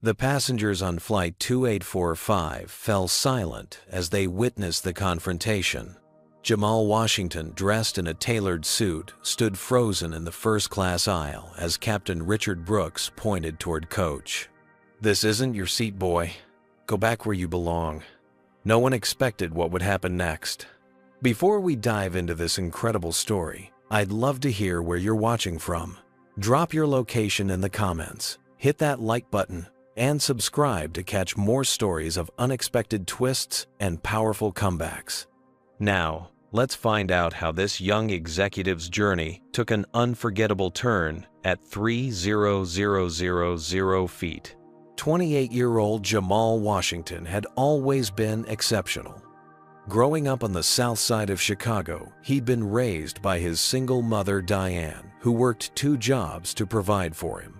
The passengers on Flight 2845 fell silent as they witnessed the confrontation. Jamal Washington, dressed in a tailored suit, stood frozen in the first-class aisle as Captain Richard Brooks pointed toward Coach. "This isn't your seat, boy. Go back where you belong." No one expected what would happen next. Before we dive into this incredible story, I'd love to hear where you're watching from. Drop your location in the comments, hit that like button, and subscribe to catch more stories of unexpected twists and powerful comebacks. Now, let's find out how this young executive's journey took an unforgettable turn at 30,000 feet. 28-year-old Jamal Washington had always been exceptional. Growing up on the south side of Chicago, he'd been raised by his single mother, Diane, who worked 2 jobs to provide for him.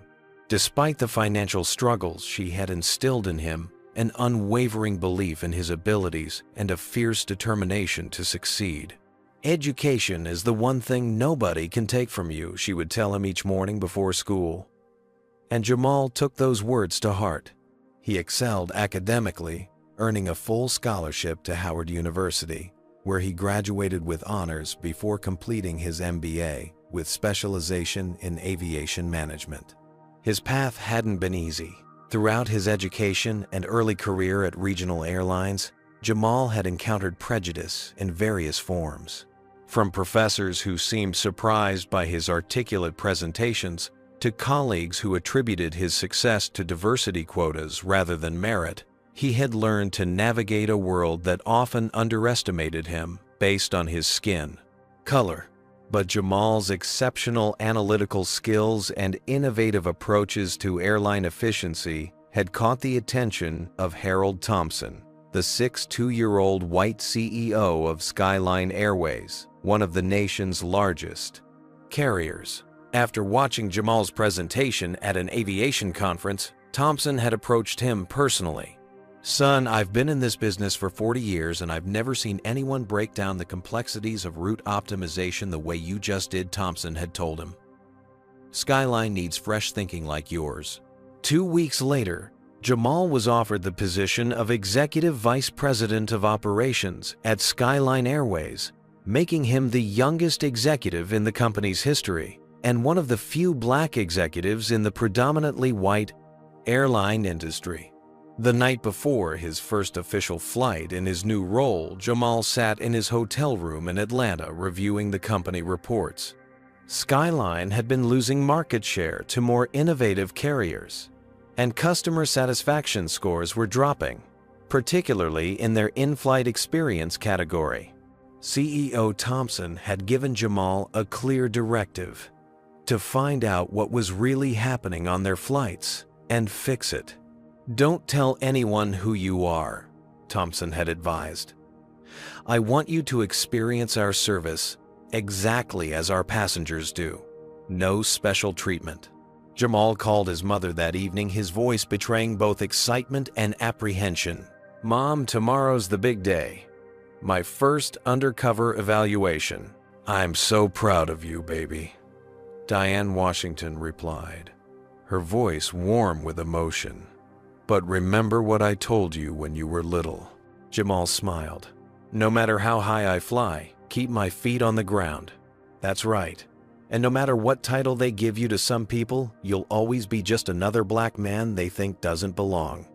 Despite the financial struggles, she had instilled in him an unwavering belief in his abilities and a fierce determination to succeed. "Education is the one thing nobody can take from you," she would tell him each morning before school. And Jamal took those words to heart. He excelled academically, earning a full scholarship to Howard University, where he graduated with honors before completing his MBA with specialization in aviation management. His path hadn't been easy. Throughout his education and early career at regional airlines, Jamal had encountered prejudice in various forms. From professors who seemed surprised by his articulate presentations, to colleagues who attributed his success to diversity quotas rather than merit, he had learned to navigate a world that often underestimated him based on his skin color. But Jamal's exceptional analytical skills and innovative approaches to airline efficiency had caught the attention of Harold Thompson, the 62-year-old white CEO of Skyline Airways, one of the nation's largest carriers. After watching Jamal's presentation at an aviation conference, Thompson had approached him personally. "Son, I've been in this business for 40 years and I've never seen anyone break down the complexities of route optimization the way you just did," Thompson had told him. "Skyline needs fresh thinking like yours." 2 weeks later, Jamal was offered the position of Executive Vice President of Operations at Skyline Airways, making him the youngest executive in the company's history and one of the few black executives in the predominantly white airline industry. The night before his first official flight in his new role, Jamal sat in his hotel room in Atlanta reviewing the company reports. Skyline had been losing market share to more innovative carriers, and customer satisfaction scores were dropping, particularly in their in-flight experience category. CEO Thompson had given Jamal a clear directive: to find out what was really happening on their flights and fix it. "Don't tell anyone who you are," Thompson had advised. "I want you to experience our service exactly as our passengers do. No special treatment." Jamal called his mother that evening, his voice betraying both excitement and apprehension. "Mom, tomorrow's the big day. My first undercover evaluation. I'm so proud of you, baby." Diane Washington replied, her voice warm with emotion. "But remember what I told you when you were little." Jamal smiled. "No matter how high I fly, keep my feet on the ground." "That's right. And no matter what title they give you, to some people, you'll always be just another black man they think doesn't belong.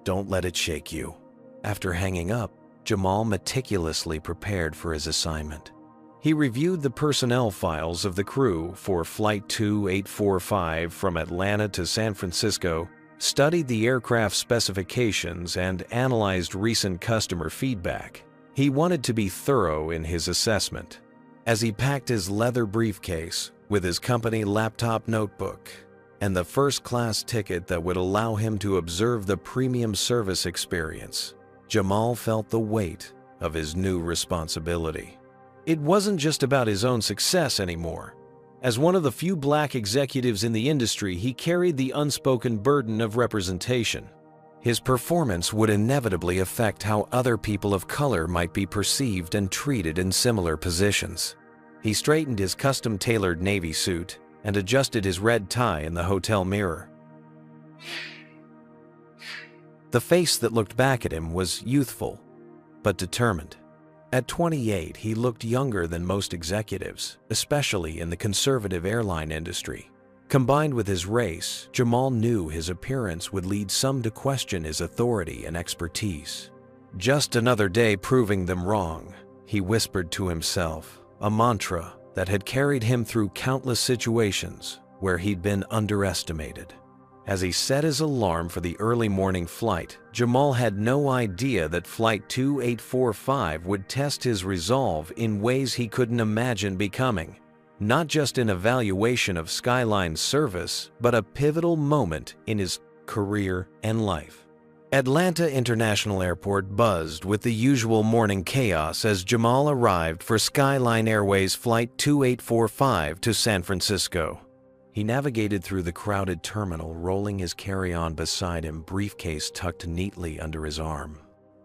Don't let it shake you." After hanging up, Jamal meticulously prepared for his assignment. He reviewed the personnel files of the crew for Flight 2845 from Atlanta to San Francisco, studied the aircraft specifications, and analyzed recent customer feedback. He wanted to be thorough in his assessment. As he packed his leather briefcase with his company laptop notebook and the first-class ticket that would allow him to observe the premium service experience, Jamal felt the weight of his new responsibility. It wasn't just about his own success anymore. As one of the few black executives in the industry, he carried the unspoken burden of representation. His performance would inevitably affect how other people of color might be perceived and treated in similar positions. He straightened his custom-tailored navy suit and adjusted his red tie in the hotel mirror. The face that looked back at him was youthful, but determined. At 28, he looked younger than most executives, especially in the conservative airline industry. Combined with his race, Jamal knew his appearance would lead some to question his authority and expertise. Just another day proving them wrong, he whispered to himself, a mantra that had carried him through countless situations where he'd been underestimated. As he set his alarm for the early morning flight, Jamal had no idea that Flight 2845 would test his resolve in ways he couldn't imagine becoming. Not just an evaluation of Skyline's service, but a pivotal moment in his career and life. Atlanta International Airport buzzed with the usual morning chaos as Jamal arrived for Skyline Airways Flight 2845 to San Francisco. He navigated through the crowded terminal, rolling his carry-on beside him, briefcase tucked neatly under his arm.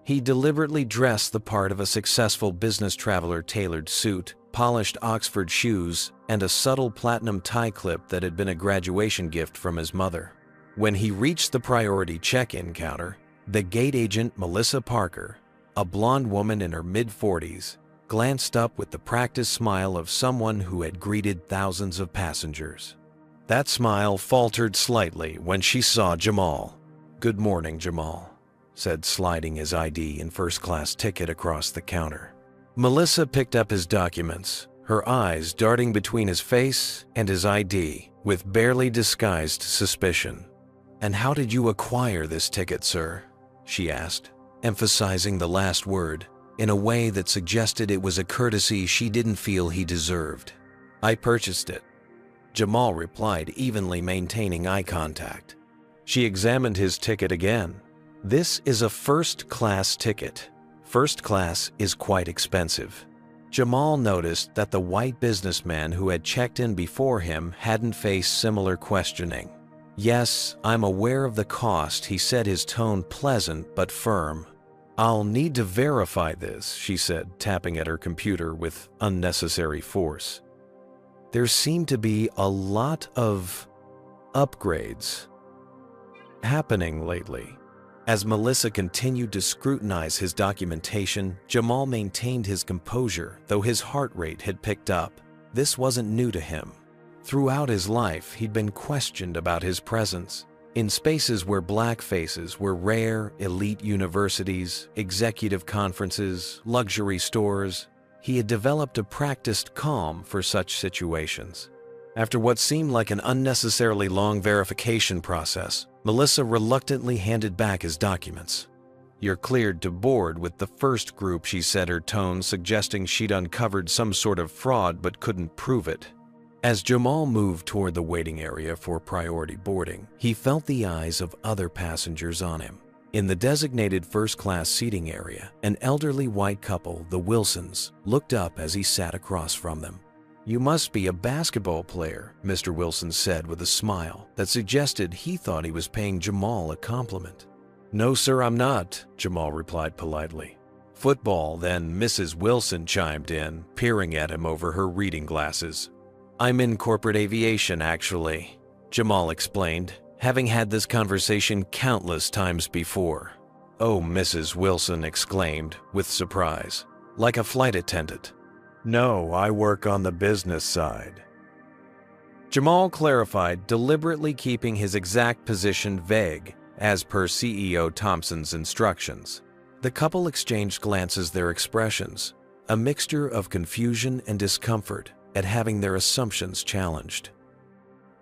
He deliberately dressed the part of a successful business traveler, tailored suit, polished Oxford shoes, and a subtle platinum tie clip that had been a graduation gift from his mother. When he reached the priority check-in counter, the gate agent, Melissa Parker, a blonde woman in her mid-40s, glanced up with the practiced smile of someone who had greeted thousands of passengers. That smile faltered slightly when she saw Jamal. "Good morning, Jamal," said, sliding his ID and first-class ticket across the counter. Melissa picked up his documents, her eyes darting between his face and his ID with barely disguised suspicion. "And how did you acquire this ticket, sir?" she asked, emphasizing the last word in a way that suggested it was a courtesy she didn't feel he deserved. "I purchased it," Jamal replied, evenly maintaining eye contact. She examined his ticket again. "This is a first-class ticket. First class is quite expensive." Jamal noticed that the white businessman who had checked in before him hadn't faced similar questioning. "Yes, I'm aware of the cost," he said, his tone pleasant but firm. "I'll need to verify this," she said, tapping at her computer with unnecessary force. There seemed to be a lot of upgrades happening lately. As Melissa continued to scrutinize his documentation, Jamal maintained his composure, though his heart rate had picked up. This wasn't new to him. Throughout his life, he'd been questioned about his presence. In spaces where black faces were rare, elite universities, executive conferences, luxury stores, he had developed a practiced calm for such situations. After what seemed like an unnecessarily long verification process, Melissa reluctantly handed back his documents. "You're cleared to board with the first group," she said, her tone suggesting she'd uncovered some sort of fraud but couldn't prove it. As Jamal moved toward the waiting area for priority boarding, he felt the eyes of other passengers on him. In the designated first-class seating area, an elderly white couple, the Wilsons, looked up as he sat across from them. "You must be a basketball player," Mr. Wilson said with a smile that suggested he thought he was paying Jamal a compliment. "No, sir, I'm not," Jamal replied politely. "Football," then Mrs. Wilson chimed in, peering at him over her reading glasses. "I'm in corporate aviation, actually," Jamal explained, having had this conversation countless times before. "Oh," Mrs. Wilson exclaimed with surprise, "like a flight attendant?" "No, I work on the business side," Jamal clarified, deliberately keeping his exact position vague, as per CEO Thompson's instructions. The couple exchanged glances, their expressions a mixture of confusion and discomfort at having their assumptions challenged.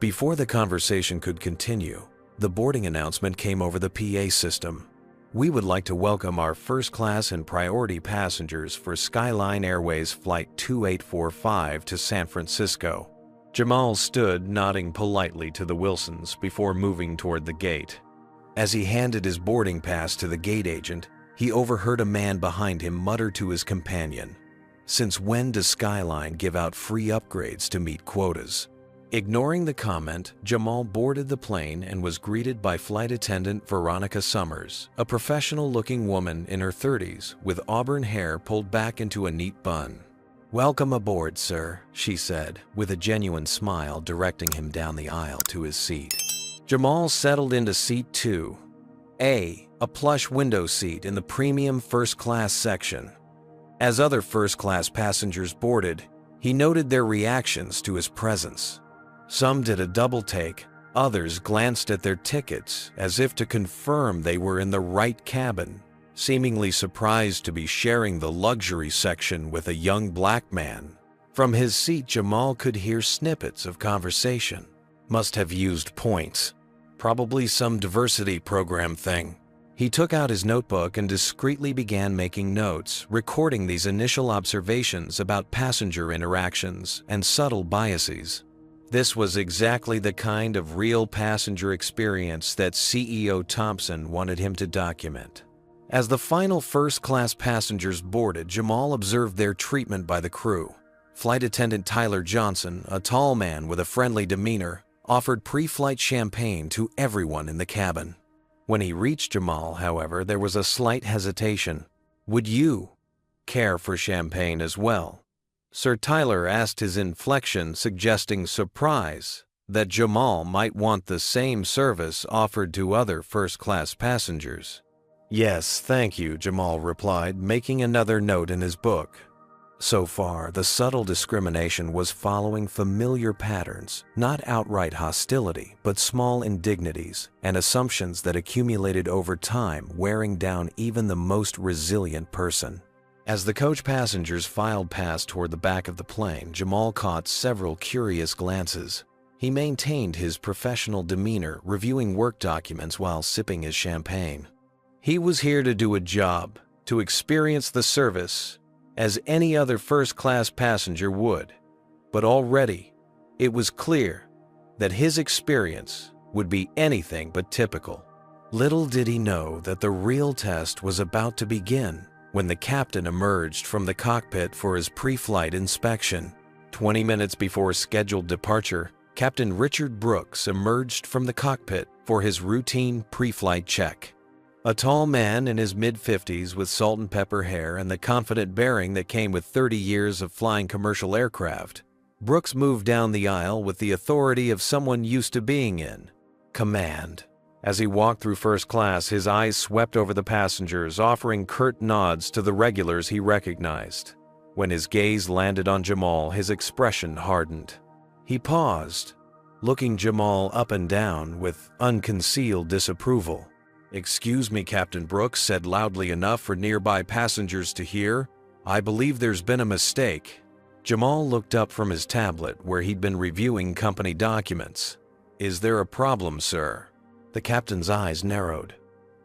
Before the conversation could continue, the boarding announcement came over the PA system. "We would like to welcome our first-class and priority passengers for Skyline Airways Flight 2845 to San Francisco." Jamal stood, nodding politely to the Wilsons before moving toward the gate. As he handed his boarding pass to the gate agent, he overheard a man behind him mutter to his companion, "Since when does Skyline give out free upgrades to meet quotas?" Ignoring the comment, Jamal boarded the plane and was greeted by flight attendant Veronica Summers, a professional-looking woman in her 30s with auburn hair pulled back into a neat bun. "Welcome aboard, sir," she said, with a genuine smile, directing him down the aisle to his seat. Jamal settled into seat 2. A. A plush window seat in the premium first-class section. As other first-class passengers boarded, he noted their reactions to his presence. Some did a double take, others glanced at their tickets as if to confirm they were in the right cabin, seemingly surprised to be sharing the luxury section with a young black man. From his seat, Jamal could hear snippets of conversation. Must have used points. Probably some diversity program thing. He took out his notebook and discreetly began making notes, recording these initial observations about passenger interactions and subtle biases. This was exactly the kind of real passenger experience that CEO Thompson wanted him to document. As the final first-class passengers boarded, Jamal observed their treatment by the crew. Flight attendant Tyler Johnson, a tall man with a friendly demeanor, offered pre-flight champagne to everyone in the cabin. When he reached Jamal, however, there was a slight hesitation. "Would you care for champagne as well?" Sir Tyler asked, his inflection suggesting surprise that Jamal might want the same service offered to other first-class passengers. "Yes, thank you," Jamal replied, making another note in his book. So far, the subtle discrimination was following familiar patterns, not outright hostility, but small indignities and assumptions that accumulated over time, wearing down even the most resilient person. As the coach passengers filed past toward the back of the plane, Jamal caught several curious glances. He maintained his professional demeanor, reviewing work documents while sipping his champagne. He was here to do a job, to experience the service as any other first-class passenger would. But already, it was clear that his experience would be anything but typical. Little did he know that the real test was about to begin when the captain emerged from the cockpit for his pre-flight inspection. 20 minutes before scheduled departure, Captain Richard Brooks emerged from the cockpit for his routine pre-flight check. A tall man in his mid-50s with salt and pepper hair and the confident bearing that came with 30 years of flying commercial aircraft, Brooks moved down the aisle with the authority of someone used to being in command. As he walked through first class, his eyes swept over the passengers, offering curt nods to the regulars he recognized. When his gaze landed on Jamal, his expression hardened. He paused, looking Jamal up and down with unconcealed disapproval. "Excuse me," Captain Brooks said loudly enough for nearby passengers to hear. "I believe there's been a mistake." Jamal looked up from his tablet where he'd been reviewing company documents. "Is there a problem, sir?" The captain's eyes narrowed.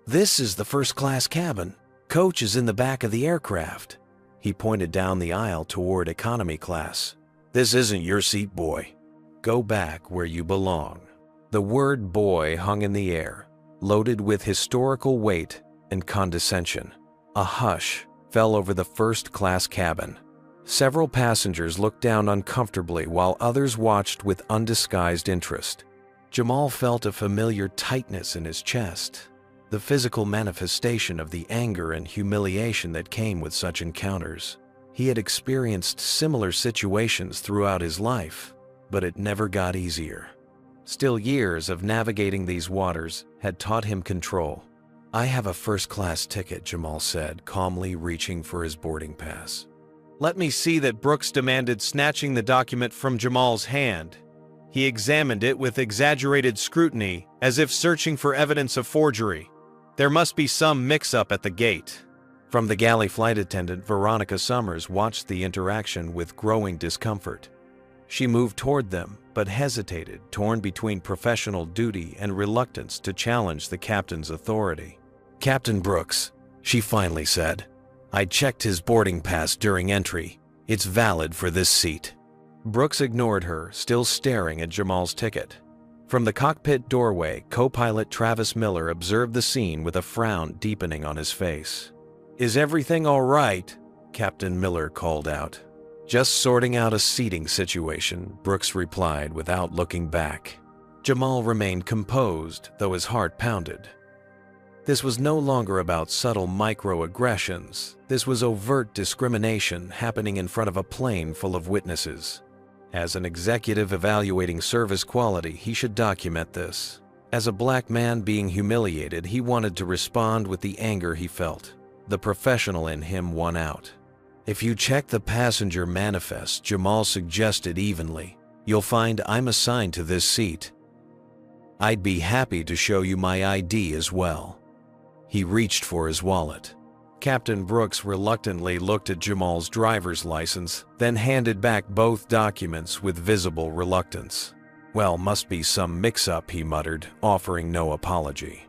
"This is the first-class cabin. Coach is in the back of the aircraft." He pointed down the aisle toward economy class. "This isn't your seat, boy. Go back where you belong." The word boy hung in the air, loaded with historical weight and condescension. A hush fell over the first-class cabin. Several passengers looked down uncomfortably while others watched with undisguised interest. Jamal felt a familiar tightness in his chest, the physical manifestation of the anger and humiliation that came with such encounters. He had experienced similar situations throughout his life, but it never got easier. Still, years of navigating these waters had taught him control. "I have a first-class ticket," Jamal said, calmly reaching for his boarding pass. "Let me see that," Brooks demanded, snatching the document from Jamal's hand. He examined it with exaggerated scrutiny, as if searching for evidence of forgery. There must be some mix-up at the gate. From the galley, flight attendant Veronica Summers watched the interaction with growing discomfort. She moved toward them, but hesitated, torn between professional duty and reluctance to challenge the captain's authority. "Captain Brooks," she finally said, "I checked his boarding pass during entry. It's valid for this seat." Brooks ignored her, still staring at Jamal's ticket. From the cockpit doorway, co-pilot Travis Miller observed the scene with a frown deepening on his face. "Is everything all right?" Captain Miller called out. "Just sorting out a seating situation," Brooks replied without looking back. Jamal remained composed, though his heart pounded. This was no longer about subtle microaggressions. This was overt discrimination happening in front of a plane full of witnesses. As an executive evaluating service quality, he should document this. As a black man being humiliated, he wanted to respond with the anger he felt. The professional in him won out. "If you check the passenger manifest," Jamal suggested evenly, "you'll find I'm assigned to this seat. I'd be happy to show you my ID as well." He reached for his wallet. Captain Brooks reluctantly looked at Jamal's driver's license, then handed back both documents with visible reluctance. "Well, must be some mix-up," he muttered, offering no apology.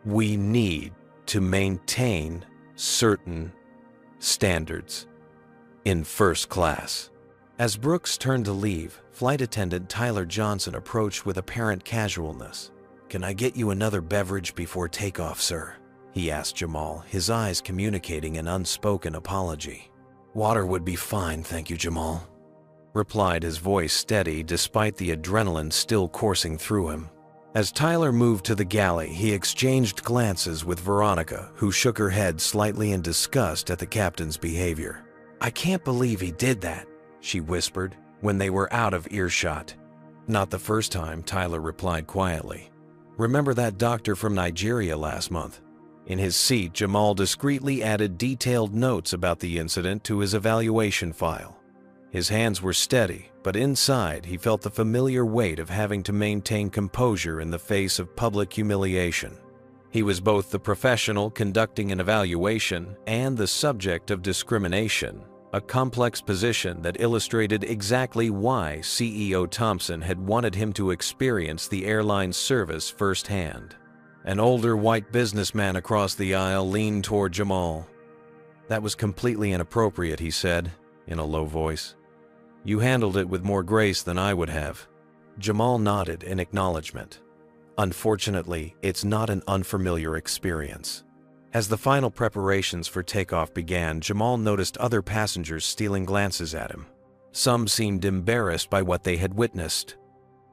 "We need to maintain certain standards in first class." As Brooks turned to leave, flight attendant Tyler Johnson approached with apparent casualness. "Can I get you another beverage before takeoff, sir?" he asked Jamal, his eyes communicating an unspoken apology. "Water would be fine, thank you, Jamal," replied, his voice steady despite the adrenaline still coursing through him. As Tyler moved to the galley, he exchanged glances with Veronica, who shook her head slightly in disgust at the captain's behavior. "I can't believe he did that," she whispered when they were out of earshot. "Not the first time," Tyler replied quietly. "Remember that doctor from Nigeria last month?" In his seat, Jamal discreetly added detailed notes about the incident to his evaluation file. His hands were steady, but inside he felt the familiar weight of having to maintain composure in the face of public humiliation. He was both the professional conducting an evaluation and the subject of discrimination, a complex position that illustrated exactly why CEO Thompson had wanted him to experience the airline's service firsthand. An older white businessman across the aisle leaned toward Jamal. "That was completely inappropriate," he said, in a low voice. "You handled it with more grace than I would have." Jamal nodded in acknowledgement. "Unfortunately, it's not an unfamiliar experience." As the final preparations for takeoff began, Jamal noticed other passengers stealing glances at him. Some seemed embarrassed by what they had witnessed,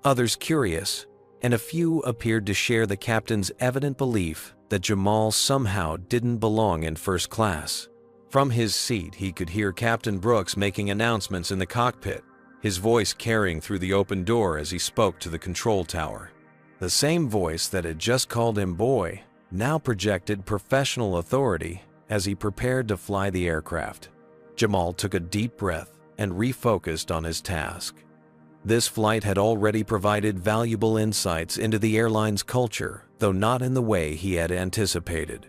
others curious, and a few appeared to share the captain's evident belief that Jamal somehow didn't belong in first class. From his seat, he could hear Captain Brooks making announcements in the cockpit, his voice carrying through the open door as he spoke to the control tower. The same voice that had just called him boy now projected professional authority as he prepared to fly the aircraft. Jamal took a deep breath and refocused on his task. This flight had already provided valuable insights into the airline's culture, though not in the way he had anticipated.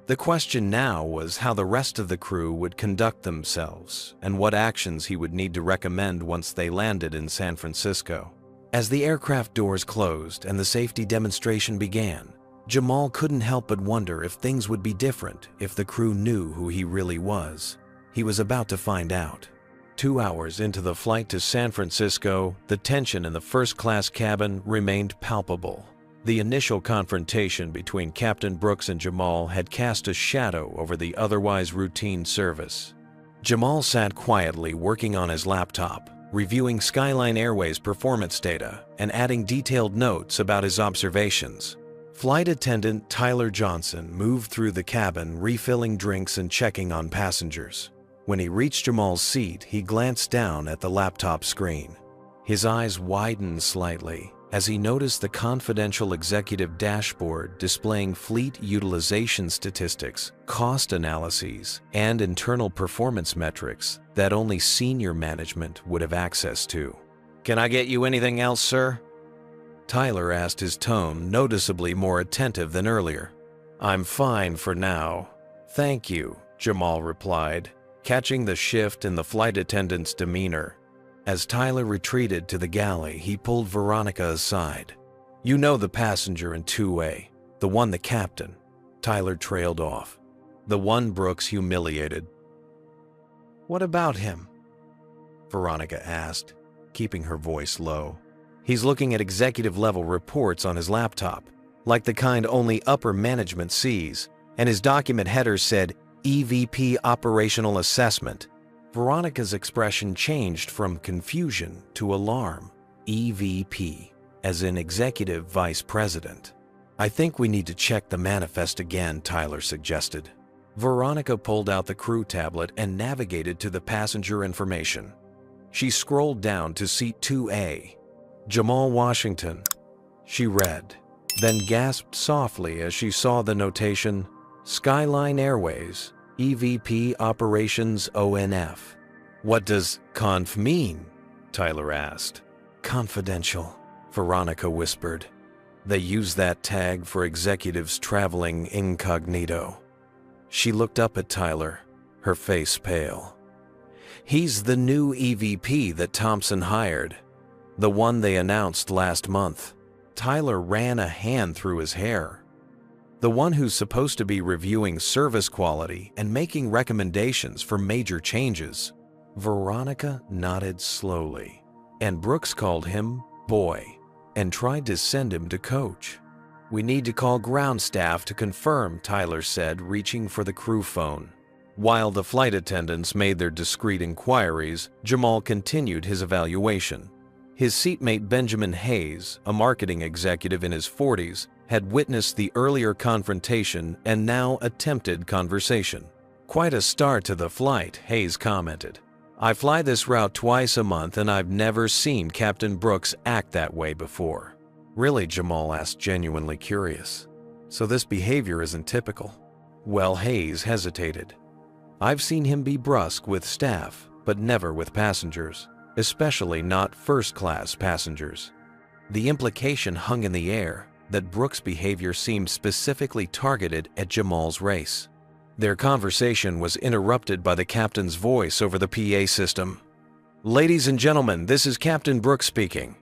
The question now was how the rest of the crew would conduct themselves and what actions he would need to recommend once they landed in San Francisco. As the aircraft doors closed and the safety demonstration began, Jamal couldn't help but wonder if things would be different if the crew knew who he really was. He was about to find out. 2 hours into the flight to San Francisco, the tension in the first-class cabin remained palpable. The initial confrontation between Captain Brooks and Jamal had cast a shadow over the otherwise routine service. Jamal sat quietly working on his laptop, reviewing Skyline Airways performance data and adding detailed notes about his observations. Flight attendant Tyler Johnson moved through the cabin, refilling drinks and checking on passengers. When he reached Jamal's seat, he glanced down at the laptop screen. His eyes widened slightly as he noticed the confidential executive dashboard displaying fleet utilization statistics, cost analyses, and internal performance metrics that only senior management would have access to. "Can I get you anything else, sir?" Tyler asked, his tone noticeably more attentive than earlier. "I'm fine for now. Thank you," Jamal replied, catching the shift in the flight attendant's demeanor. As Tyler retreated to the galley, he pulled Veronica aside. "You know the passenger in 2A, the one the captain." Tyler trailed off. "The one Brooks humiliated." "What about him?" Veronica asked, keeping her voice low. "He's looking at executive-level reports on his laptop, like the kind only upper management sees, and his document header said EVP Operational Assessment." Veronica's expression changed from confusion to alarm. EVP, as in Executive Vice President. "I think we need to check the manifest again," Tyler suggested. Veronica pulled out the crew tablet and navigated to the passenger information. She scrolled down to seat 2A. "Jamal Washington," she read. then gasped softly as she saw the notation, Skyline Airways, EVP Operations ONF. "What does conf mean?" Tyler asked. "Confidential," Veronica whispered. "They use that tag for executives traveling incognito." She looked up at Tyler, her face pale. "He's the new EVP that Thompson hired, the one they announced last month." Tyler ran a hand through his hair. "The one who's supposed to be reviewing service quality and making recommendations for major changes." Veronica nodded slowly. "And Brooks called him Boy and tried to send him to coach." "We need to call ground staff to confirm," Tyler said, reaching for the crew phone. While the flight attendants made their discreet inquiries, Jamal continued his evaluation. His seatmate Benjamin Hayes, a marketing executive in his 40s, had witnessed the earlier confrontation and now attempted conversation. "Quite a start to the flight," Hayes commented. "I fly this route twice a month and I've never seen Captain Brooks act that way before." "Really?" Jamal asked, genuinely curious. "So this behavior isn't typical?" Well, Hayes hesitated. "I've seen him be brusque with staff, but never with passengers, especially not first-class passengers." The implication hung in the air that Brooks' behavior seemed specifically targeted at Jamal's race. Their conversation was interrupted by the captain's voice over the PA system. "Ladies and gentlemen, this is Captain Brooks speaking.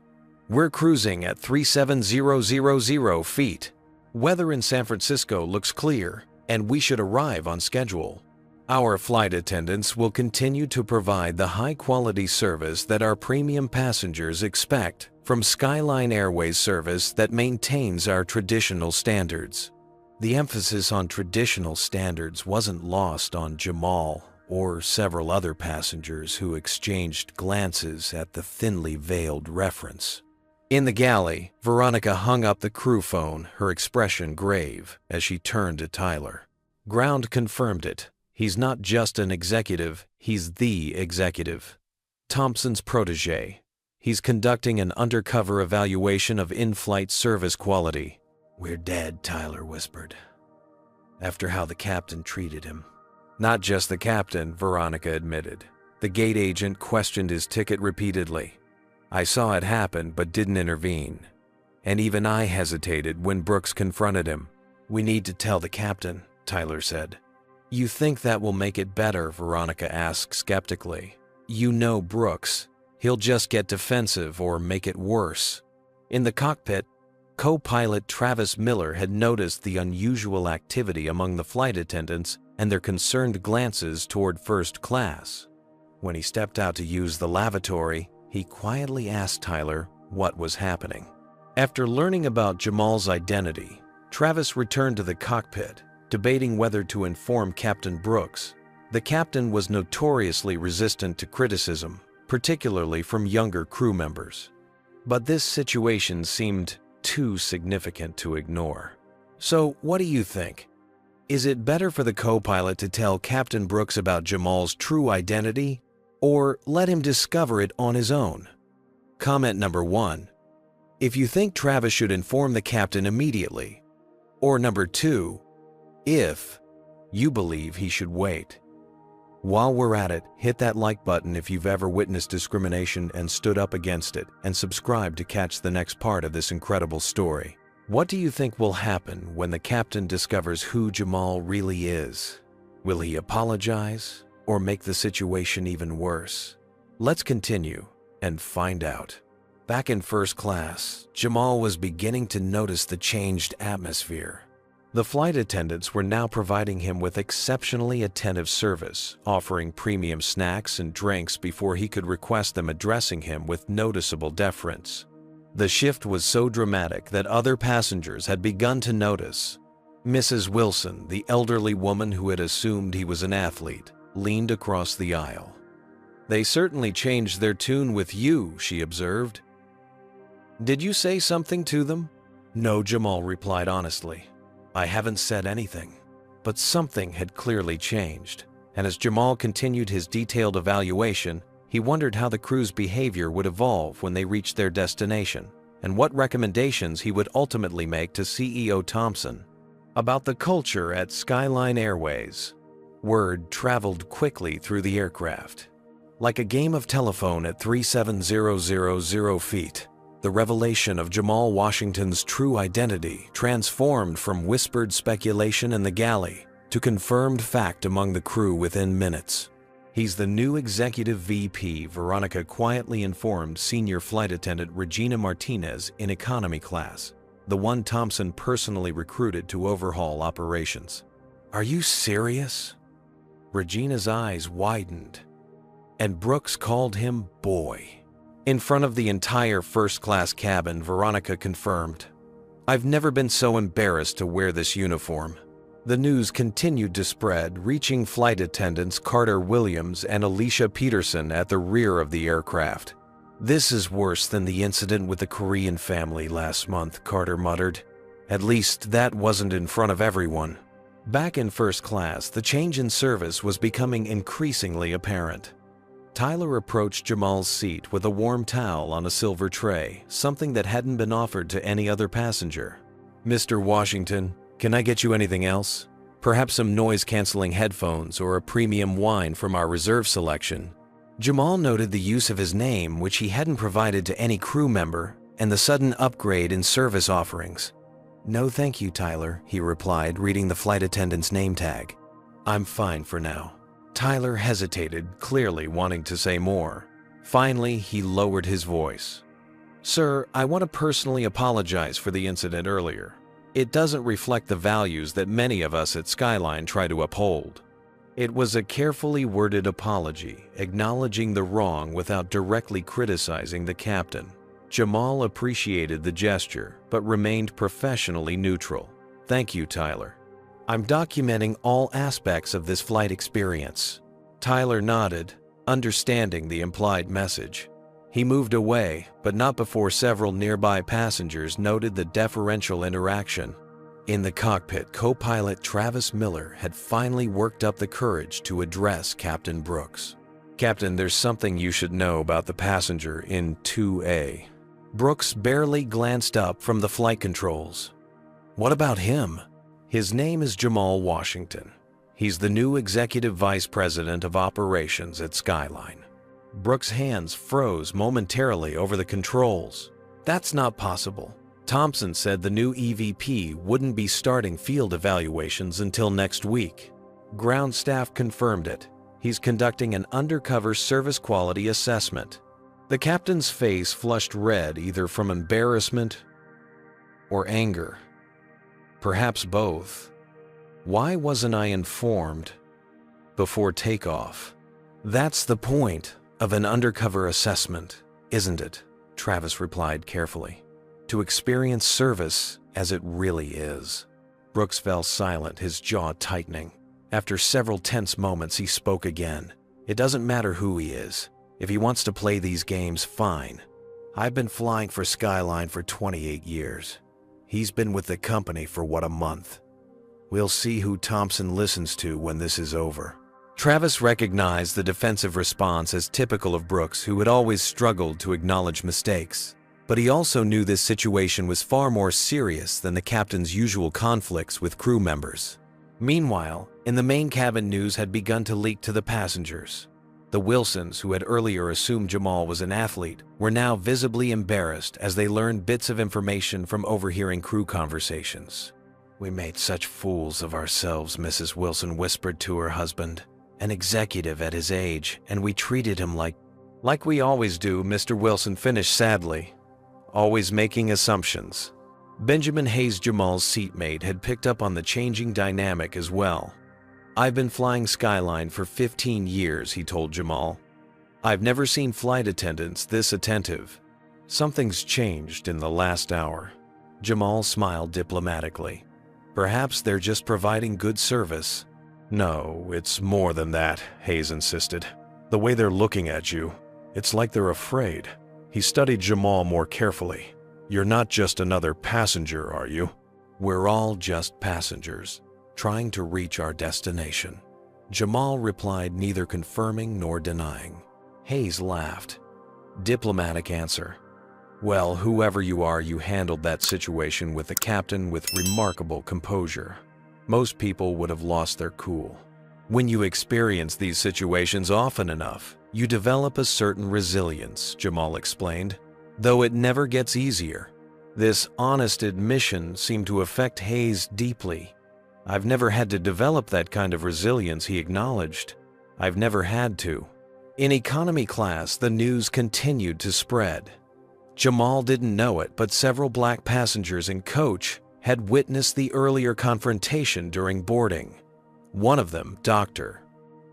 We're cruising at 37000 feet. Weather in San Francisco looks clear, and we should arrive on schedule. Our flight attendants will continue to provide the high-quality service that our premium passengers expect from Skyline Airways service that maintains our traditional standards." The emphasis on traditional standards wasn't lost on Jamal or several other passengers who exchanged glances at the thinly veiled reference. In the galley, Veronica hung up the crew phone, her expression grave, as she turned to Tyler. "Ground confirmed it. He's not just an executive, he's the executive. Thompson's protege. He's conducting an undercover evaluation of in-flight service quality." "We're dead," Tyler whispered, "after how the captain treated him." "Not just the captain," Veronica admitted. "The gate agent questioned his ticket repeatedly. I saw it happen but didn't intervene. And even I hesitated when Brooks confronted him." "We need to tell the captain," Tyler said. "You think that will make it better?" Veronica asked skeptically. "You know Brooks. He'll just get defensive or make it worse." In the cockpit, co-pilot Travis Miller had noticed the unusual activity among the flight attendants and their concerned glances toward first class. When he stepped out to use the lavatory, he quietly asked Tyler what was happening. After learning about Jamal's identity, Travis returned to the cockpit, debating whether to inform Captain Brooks. The captain was notoriously resistant to criticism, particularly from younger crew members. But this situation seemed too significant to ignore. "So, what do you think? Is it better for the co-pilot to tell Captain Brooks about Jamal's true identity, or let him discover it on his own?" Comment number 1. If you think Travis should inform the captain immediately. Or number 2, if you believe he should wait. While we're at it, hit that like button if you've ever witnessed discrimination and stood up against it, and subscribe to catch the next part of this incredible story. What do you think will happen when the captain discovers who Jamal really is? Will he apologize or make the situation even worse? Let's continue and find out. Back in first class, Jamal was beginning to notice the changed atmosphere. The flight attendants were now providing him with exceptionally attentive service, offering premium snacks and drinks before he could request them, addressing him with noticeable deference. The shift was so dramatic that other passengers had begun to notice. Mrs. Wilson, the elderly woman who had assumed he was an athlete, leaned across the aisle. "They certainly changed their tune with you," she observed. "Did you say something to them?" "No," Jamal replied honestly. "I haven't said anything." But something had clearly changed, and as Jamal continued his detailed evaluation, he wondered how the crew's behavior would evolve when they reached their destination. and what recommendations he would ultimately make to CEO Thompson about the culture at Skyline Airways. Word traveled quickly through the aircraft. Like a game of telephone at 37,000 feet, the revelation of Jamal Washington's true identity transformed from whispered speculation in the galley to confirmed fact among the crew within minutes. He's the new executive VP, Veronica quietly informed senior flight attendant Regina Martinez in economy class, the one Thompson personally recruited to overhaul operations. "Are you serious?" Regina's eyes widened, and Brooks called him boy. In front of the entire first-class cabin, Veronica confirmed, "I've never been so embarrassed to wear this uniform." The news continued to spread, reaching flight attendants Carter Williams and Alicia Peterson at the rear of the aircraft. "This is worse than the incident with the Korean family last month," Carter muttered. "At least that wasn't in front of everyone." Back in first class, the change in service was becoming increasingly apparent. Tyler approached Jamal's seat with a warm towel on a silver tray, something that hadn't been offered to any other passenger. "Mr. Washington, can I get you anything else? Perhaps some noise-canceling headphones or a premium wine from our reserve selection?" Jamal noted the use of his name, which he hadn't provided to any crew member, and the sudden upgrade in service offerings. "No thank you, Tyler," he replied, reading the flight attendant's name tag. "I'm fine for now." Tyler hesitated, clearly wanting to say more. Finally, he lowered his voice. "Sir, I want to personally apologize for the incident earlier. It doesn't reflect the values that many of us at Skyline try to uphold." It was a carefully worded apology, acknowledging the wrong without directly criticizing the captain. Jamal appreciated the gesture, but remained professionally neutral. "Thank you, Tyler. I'm documenting all aspects of this flight experience." Tyler nodded, understanding the implied message. He moved away, but not before several nearby passengers noted the deferential interaction. In the cockpit, co-pilot Travis Miller had finally worked up the courage to address Captain Brooks. "Captain, there's something you should know about the passenger in 2A. Brooks barely glanced up from the flight controls. "What about him?" "His name is Jamal Washington. He's the new Executive Vice President of Operations at Skyline." Brooks' hands froze momentarily over the controls. "That's not possible. Thompson said the new EVP wouldn't be starting field evaluations until next week." Ground staff confirmed it. "He's conducting an undercover service quality assessment." The captain's face flushed red, either from embarrassment or anger. Perhaps both. "Why wasn't I informed before takeoff?" "That's the point of an undercover assessment, isn't it?" Travis replied carefully. "To experience service as it really is." Brooks fell silent, his jaw tightening. After several tense moments, he spoke again. "It doesn't matter who he is. If he wants to play these games, fine. I've been flying for Skyline for 28 years. He's been with the company for what, a month? We'll see who Thompson listens to when this is over." Travis recognized the defensive response as typical of Brooks, who had always struggled to acknowledge mistakes. But he also knew this situation was far more serious than the captain's usual conflicts with crew members. Meanwhile, in the main cabin, news had begun to leak to the passengers. The Wilsons, who had earlier assumed Jamal was an athlete, were now visibly embarrassed as they learned bits of information from overhearing crew conversations. "We made such fools of ourselves," Mrs. Wilson whispered to her husband. "An executive at his age, and we treated him like we always do," Mr. Wilson finished sadly. "Always making assumptions." Benjamin Hayes, Jamal's seatmate, had picked up on the changing dynamic as well. "I've been flying Skyline for 15 years, he told Jamal. "I've never seen flight attendants this attentive. Something's changed in the last hour." Jamal smiled diplomatically. "Perhaps they're just providing good service." "No, it's more than that," Hayes insisted. "The way they're looking at you, it's like they're afraid." He studied Jamal more carefully. "You're not just another passenger, are you?" "We're all just passengers, trying to reach our destination." Jamal replied, neither confirming nor denying. Hayes laughed. "Diplomatic answer. Well, whoever you are, you handled that situation with the captain with remarkable composure. Most people would have lost their cool. When you experience these situations often enough, you develop a certain resilience, Jamal explained, though it never gets easier. This honest admission seemed to affect Hayes deeply. I've never had to develop that kind of resilience, he acknowledged. I've never had to. In economy class, the news continued to spread. Jamal didn't know it, but several black passengers and coach had witnessed the earlier confrontation during boarding. One of them, Dr.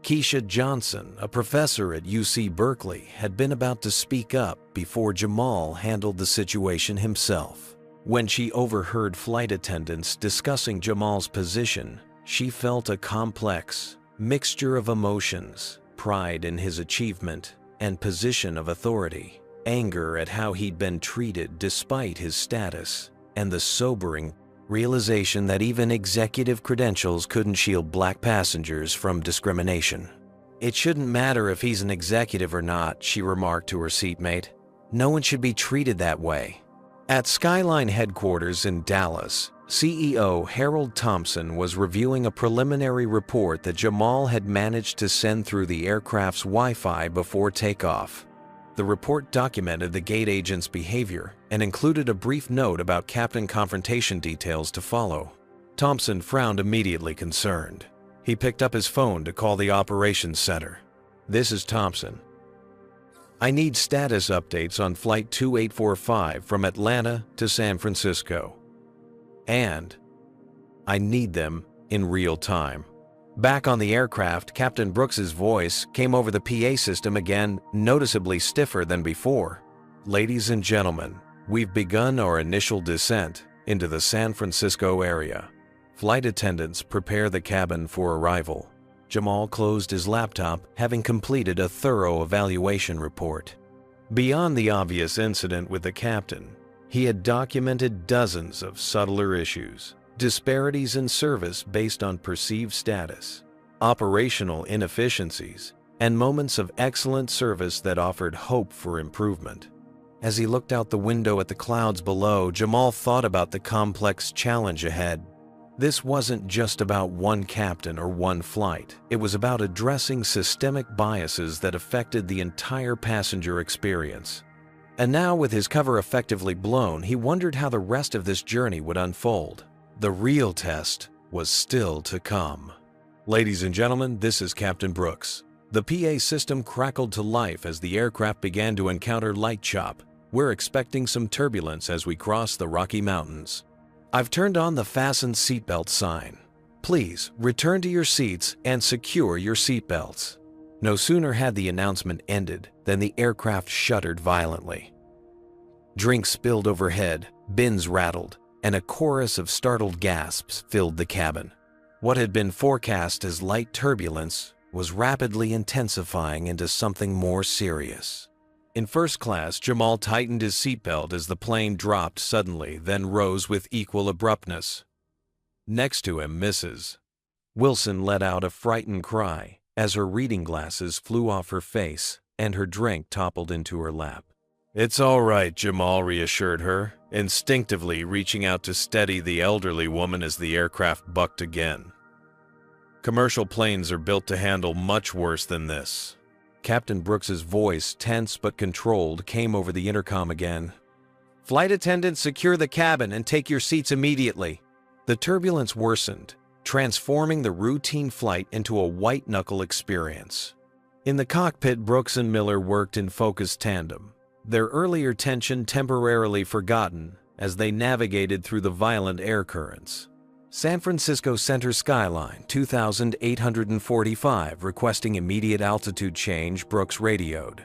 Keisha Johnson, a professor at UC Berkeley, had been about to speak up before Jamal handled the situation himself. When she overheard flight attendants discussing Jamal's position, she felt a complex mixture of emotions, pride in his achievement and position of authority, anger at how he'd been treated despite his status, and the sobering realization that even executive credentials couldn't shield black passengers from discrimination. "It shouldn't matter if he's an executive or not," she remarked to her seatmate. "No one should be treated that way." At Skyline headquarters in Dallas, CEO Harold Thompson was reviewing a preliminary report that Jamal had managed to send through the aircraft's Wi-Fi before takeoff. The report documented the gate agent's behavior and included a brief note about captain confrontation details to follow. Thompson frowned, immediately concerned. He picked up his phone to call the operations center. "This is Thompson. I need status updates on Flight 2845 from Atlanta to San Francisco. And I need them in real time." Back on the aircraft, Captain Brooks's voice came over the PA system again, noticeably stiffer than before. "Ladies and gentlemen, we've begun our initial descent into the San Francisco area. Flight attendants, prepare the cabin for arrival." Jamal closed his laptop, having completed a thorough evaluation report. Beyond the obvious incident with the captain, he had documented dozens of subtler issues. Disparities in service based on perceived status, operational inefficiencies, and moments of excellent service that offered hope for improvement. As he looked out the window at the clouds below, Jamal thought about the complex challenge ahead. This wasn't just about one captain or one flight. It was about addressing systemic biases that affected the entire passenger experience. And now, with his cover effectively blown, he wondered how the rest of this journey would unfold. The real test was still to come. "Ladies and gentlemen, this is Captain Brooks." The PA system crackled to life as the aircraft began to encounter light chop. "We're expecting some turbulence as we cross the Rocky Mountains. I've turned on the fasten seatbelt sign. Please return to your seats and secure your seatbelts." No sooner had the announcement ended than the aircraft shuddered violently. Drinks spilled overhead, bins rattled, and a chorus of startled gasps filled the cabin. What had been forecast as light turbulence was rapidly intensifying into something more serious. In first class, Jamal tightened his seatbelt as the plane dropped suddenly, then rose with equal abruptness. Next to him, Mrs. Wilson let out a frightened cry as her reading glasses flew off her face and her drink toppled into her lap. "It's all right," Jamal reassured her, instinctively reaching out to steady the elderly woman as the aircraft bucked again. "Commercial planes are built to handle much worse than this." Captain Brooks's voice, tense but controlled, came over the intercom again. "Flight attendants, secure the cabin and take your seats immediately." The turbulence worsened, transforming the routine flight into a white-knuckle experience. In the cockpit, Brooks and Miller worked in focused tandem, their earlier tension temporarily forgotten as they navigated through the violent air currents. "San Francisco Center Skyline, 2845, requesting immediate altitude change," Brooks radioed.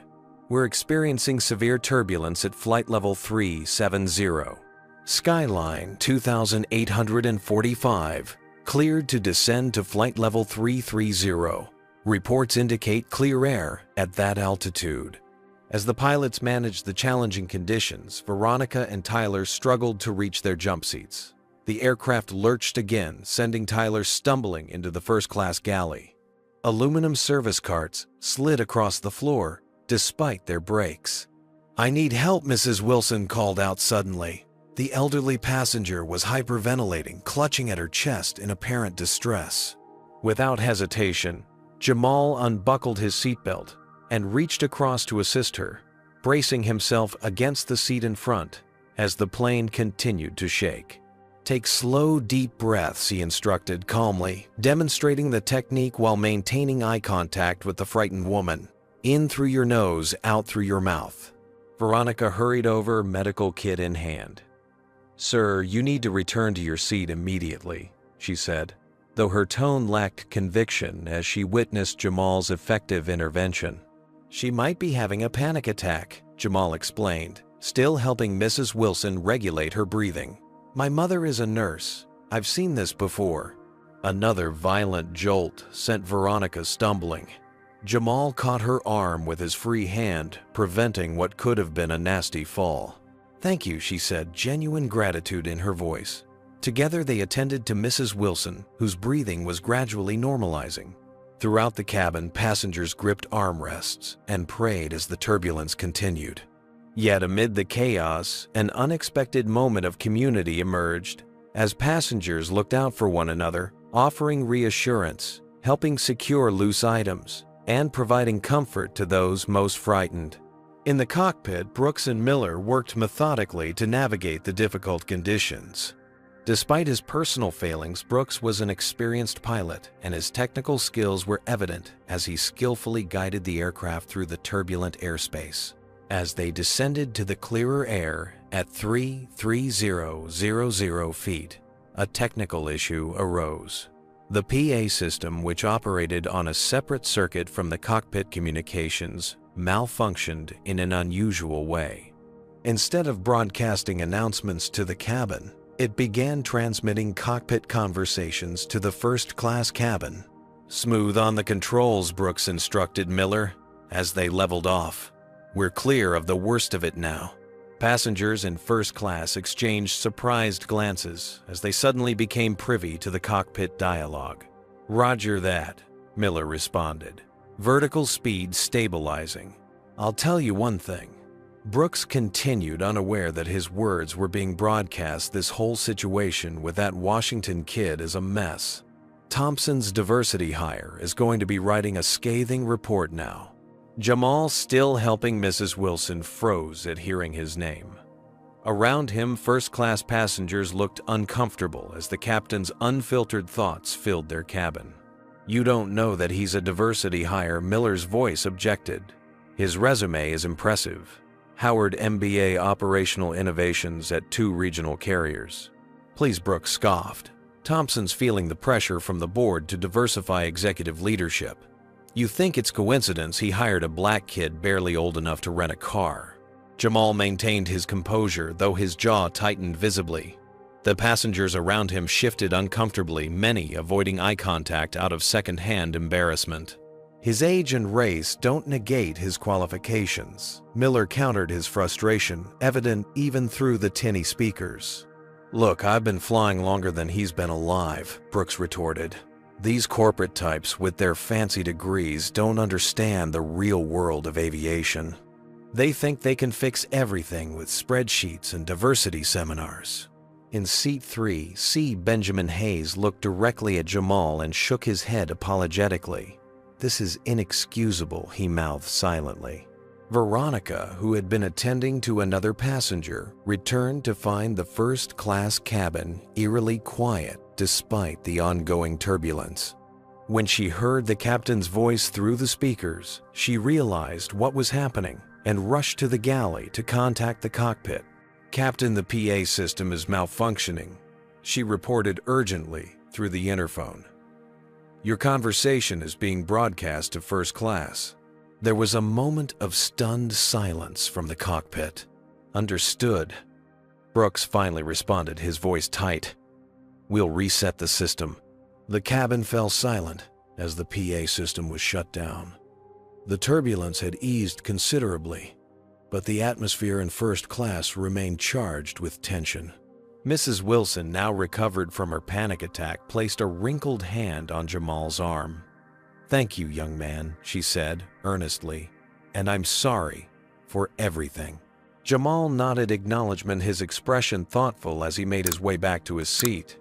"We're experiencing severe turbulence at flight level 370. Skyline, 2845, cleared to descend to flight level 330. Reports indicate clear air at that altitude." As the pilots managed the challenging conditions, Veronica and Tyler struggled to reach their jump seats. The aircraft lurched again, sending Tyler stumbling into the first-class galley. Aluminum service carts slid across the floor despite their brakes. "I need help," Mrs. Wilson called out suddenly. The elderly passenger was hyperventilating, clutching at her chest in apparent distress. Without hesitation, Jamal unbuckled his seatbelt and reached across to assist her, bracing himself against the seat in front as the plane continued to shake. "Take slow, deep breaths," he instructed calmly, demonstrating the technique while maintaining eye contact with the frightened woman. "In through your nose, out through your mouth." Veronica hurried over, medical kit in hand. "Sir, you need to return to your seat immediately," she said, though her tone lacked conviction as she witnessed Jamal's effective intervention. "She might be having a panic attack," Jamal explained, still helping Mrs. Wilson regulate her breathing. "My mother is a nurse. I've seen this before." Another violent jolt sent Veronica stumbling. Jamal caught her arm with his free hand, preventing what could have been a nasty fall. "Thank you," she said, genuine gratitude in her voice. Together they attended to Mrs. Wilson, whose breathing was gradually normalizing. Throughout the cabin, passengers gripped armrests and prayed as the turbulence continued. Yet amid the chaos, an unexpected moment of community emerged as passengers looked out for one another, offering reassurance, helping secure loose items, and providing comfort to those most frightened. In the cockpit, Brooks and Miller worked methodically to navigate the difficult conditions. Despite his personal failings, Brooks was an experienced pilot, and his technical skills were evident as he skillfully guided the aircraft through the turbulent airspace. As they descended to the clearer air at 33000 feet, a technical issue arose. The PA system, which operated on a separate circuit from the cockpit communications, malfunctioned in an unusual way. Instead of broadcasting announcements to the cabin, it began transmitting cockpit conversations to the first-class cabin. "Smooth on the controls," Brooks instructed Miller as they leveled off. "We're clear of the worst of it now." Passengers in first class exchanged surprised glances as they suddenly became privy to the cockpit dialogue. "Roger that," Miller responded. "Vertical speed stabilizing. I'll tell you one thing." Brooks continued, unaware that his words were being broadcast. "This whole situation with that Washington kid is a mess. Thompson's diversity hire is going to be writing a scathing report now." Jamal, still helping Mrs. Wilson, froze at hearing his name. Around him, first-class passengers looked uncomfortable as the captain's unfiltered thoughts filled their cabin. "You don't know that he's a diversity hire," Miller's voice objected. "His resume is impressive. Howard MBA Operational Innovations at 2 regional carriers." "Please," Brooks scoffed. "Thompson's feeling the pressure from the board to diversify executive leadership. You think it's coincidence he hired a black kid barely old enough to rent a car?" Jamal maintained his composure, though his jaw tightened visibly. The passengers around him shifted uncomfortably, many avoiding eye contact out of second-hand embarrassment. "His age and race don't negate his qualifications," Miller countered his frustration, evident even through the tinny speakers. "Look, I've been flying longer than he's been alive," Brooks retorted. "These corporate types with their fancy degrees don't understand the real world of aviation. They think they can fix everything with spreadsheets and diversity seminars." In Seat 3C, Benjamin Hayes looked directly at Jamal and shook his head apologetically. "This is inexcusable," he mouthed silently. Veronica, who had been attending to another passenger, returned to find the first-class cabin eerily quiet despite the ongoing turbulence. When she heard the captain's voice through the speakers, she realized what was happening and rushed to the galley to contact the cockpit. "Captain, the PA system is malfunctioning," she reported urgently through the interphone. "Your conversation is being broadcast to first class." There was a moment of stunned silence from the cockpit. "Understood." Brooks finally responded, his voice tight. "We'll reset the system." The cabin fell silent as the PA system was shut down. The turbulence had eased considerably, but the atmosphere in first class remained charged with tension. Mrs. Wilson, now recovered from her panic attack, placed a wrinkled hand on Jamal's arm. "Thank you, young man," she said earnestly, "and I'm sorry for everything." Jamal nodded acknowledgement, his expression thoughtful as he made his way back to his seat.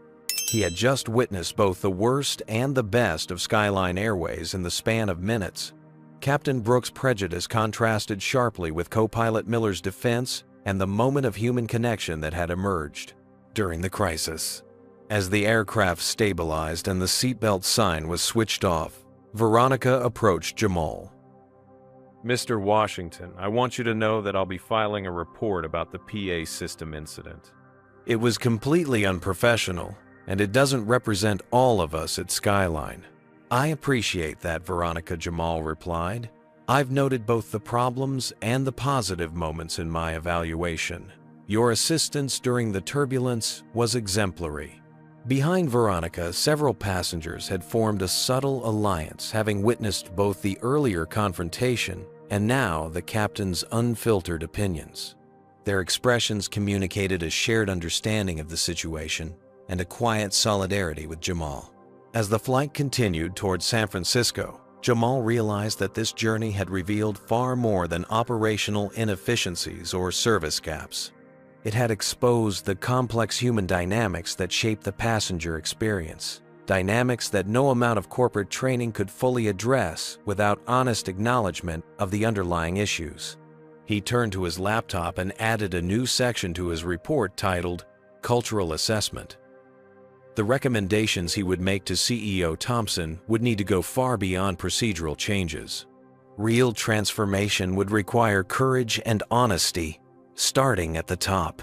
He had just witnessed both the worst and the best of Skyline Airways in the span of minutes. Captain Brooks' prejudice contrasted sharply with co-pilot Miller's defense and the moment of human connection that had emerged during the crisis. As the aircraft stabilized and the seatbelt sign was switched off, Veronica approached Jamal. Mr. Washington, I want you to know that I'll be filing a report about the PA system incident. It was completely unprofessional, and it doesn't represent all of us at Skyline. I appreciate that, Veronica, Jamal replied. I've noted both the problems and the positive moments in my evaluation. Your assistance during the turbulence was exemplary. Behind Veronica, several passengers had formed a subtle alliance, having witnessed both the earlier confrontation and now the captain's unfiltered opinions. Their expressions communicated a shared understanding of the situation and a quiet solidarity with Jamal. As the flight continued towards San Francisco, Jamal realized that this journey had revealed far more than operational inefficiencies or service gaps. It had exposed the complex human dynamics that shape the passenger experience, dynamics that no amount of corporate training could fully address without honest acknowledgement of the underlying issues. He turned to his laptop and added a new section to his report titled Cultural Assessment. The recommendations he would make to CEO Thompson would need to go far beyond procedural changes. Real transformation would require courage and honesty, starting at the top.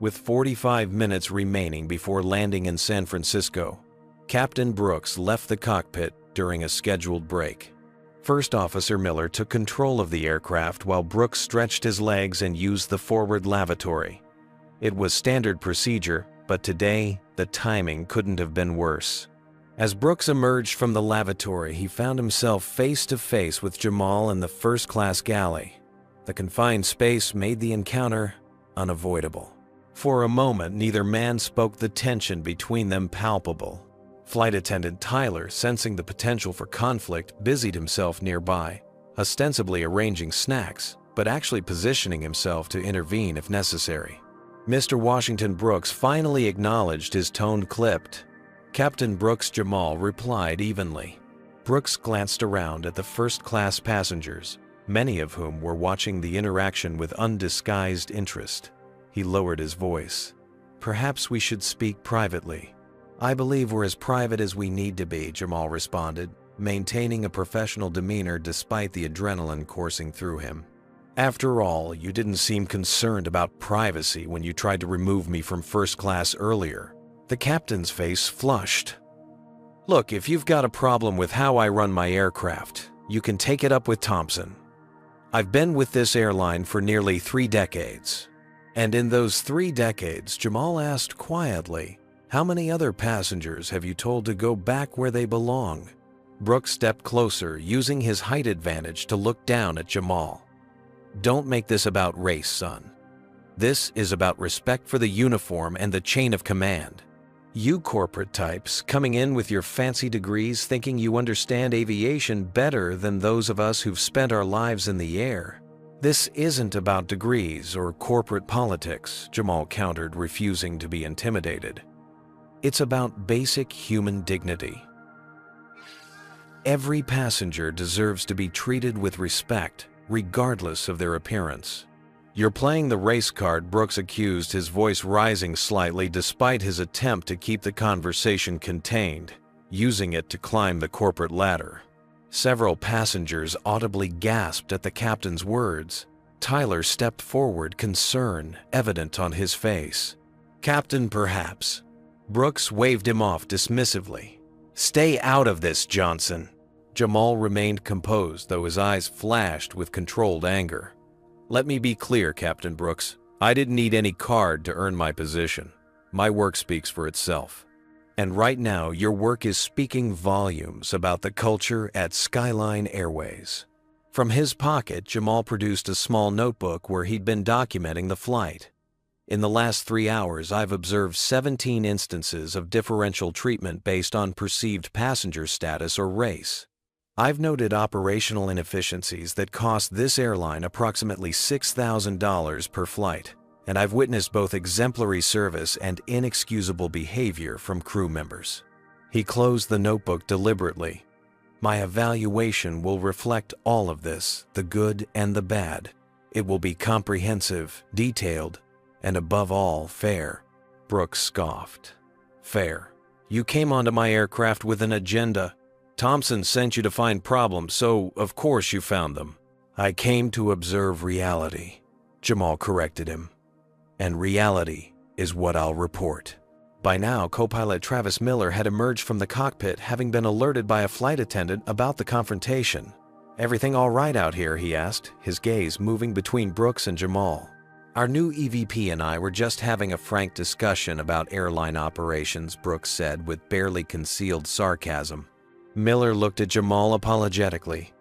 With 45 minutes remaining before landing in San Francisco, Captain Brooks left the cockpit during a scheduled break. First Officer Miller took control of the aircraft while Brooks stretched his legs and used the forward lavatory. It was standard procedure, but today, the timing couldn't have been worse. As Brooks emerged from the lavatory, he found himself face to face with Jamal in the first-class galley. The confined space made the encounter unavoidable. For a moment, neither man spoke, the tension between them palpable. Flight attendant Tyler, sensing the potential for conflict, busied himself nearby, ostensibly arranging snacks, but actually positioning himself to intervene if necessary. Mr. Washington Brooks finally acknowledged, his tone clipped. Captain Brooks. Jamal replied evenly. Brooks glanced around at the first-class passengers, many of whom were watching the interaction with undisguised interest. He lowered his voice. Perhaps we should speak privately. I believe we're as private as we need to be, Jamal responded, maintaining a professional demeanor despite the adrenaline coursing through him. After all, you didn't seem concerned about privacy when you tried to remove me from first class earlier. The captain's face flushed. Look, if you've got a problem with how I run my aircraft, you can take it up with Thompson. I've been with this airline for nearly 3 decades. And in those 3 decades, Jamal asked quietly, how many other passengers have you told to go back where they belong? Brooks stepped closer, using his height advantage to look down at Jamal. Don't make this about race, son. This is about respect for the uniform and the chain of command. You corporate types coming in with your fancy degrees thinking you understand aviation better than those of us who've spent our lives in the air. This isn't about degrees or corporate politics, Jamal countered, refusing to be intimidated. It's about basic human dignity. Every passenger deserves to be treated with respect, regardless of their appearance. You're playing the race card, Brooks accused, his voice rising slightly despite his attempt to keep the conversation contained, using it to climb the corporate ladder. Several passengers audibly gasped at the captain's words. Tyler stepped forward, concern evident on his face. Captain, perhaps. Brooks waved him off dismissively. Stay out of this, Johnson. Jamal remained composed, though his eyes flashed with controlled anger. Let me be clear, Captain Brooks. I didn't need any card to earn my position. My work speaks for itself. And right now, your work is speaking volumes about the culture at Skyline Airways. From his pocket, Jamal produced a small notebook where he'd been documenting the flight. In the last 3 hours, I've observed 17 instances of differential treatment based on perceived passenger status or race. I've noted operational inefficiencies that cost this airline approximately $6,000 per flight, and I've witnessed both exemplary service and inexcusable behavior from crew members." He closed the notebook deliberately. "My evaluation will reflect all of this, the good and the bad. It will be comprehensive, detailed, and above all, fair." Brooks scoffed. "Fair? You came onto my aircraft with an agenda. Thompson sent you to find problems, so of course you found them." "I came to observe reality," Jamal corrected him. "And reality is what I'll report." By now, co-pilot Travis Miller had emerged from the cockpit, having been alerted by a flight attendant about the confrontation. "Everything all right out here?" he asked, his gaze moving between Brooks and Jamal. "Our new EVP and I were just having a frank discussion about airline operations," Brooks said with barely concealed sarcasm. Miller looked at Jamal apologetically.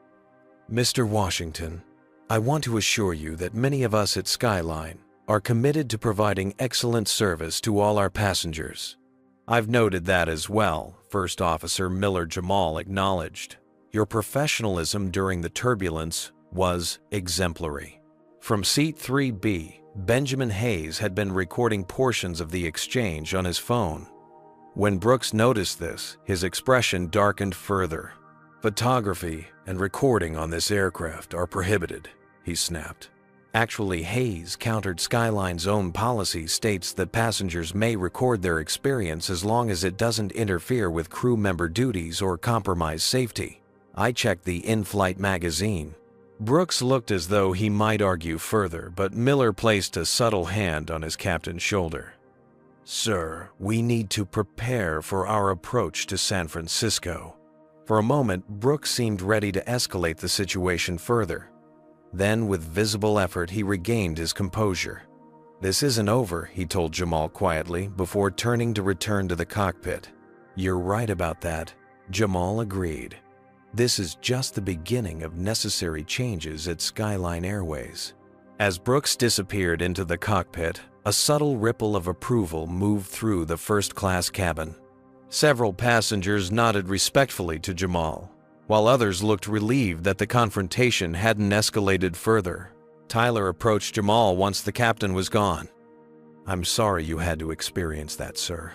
"Mr. Washington, I want to assure you that many of us at Skyline are committed to providing excellent service to all our passengers." "I've noted that as well," First Officer Miller Jamal acknowledged. "Your professionalism during the turbulence was exemplary." From Seat 3B, Benjamin Hayes had been recording portions of the exchange on his phone. When Brooks noticed this, his expression darkened further. "Photography and recording on this aircraft are prohibited," he snapped. Actually, Hayes countered Skyline's own policy states that passengers may record their experience as long as it doesn't interfere with crew member duties or compromise safety. "I checked the in-flight magazine." Brooks looked as though he might argue further, but Miller placed a subtle hand on his captain's shoulder. "Sir, we need to prepare for our approach to San Francisco." For a moment, Brooks seemed ready to escalate the situation further. Then, with visible effort, he regained his composure. "This isn't over," he told Jamal quietly before turning to return to the cockpit. "You're right about that," Jamal agreed. "This is just the beginning of necessary changes at Skyline Airways." As Brooks disappeared into the cockpit, a subtle ripple of approval moved through the first-class cabin. Several passengers nodded respectfully to Jamal, while others looked relieved that the confrontation hadn't escalated further. Tyler approached Jamal once the captain was gone. "I'm sorry you had to experience that, sir.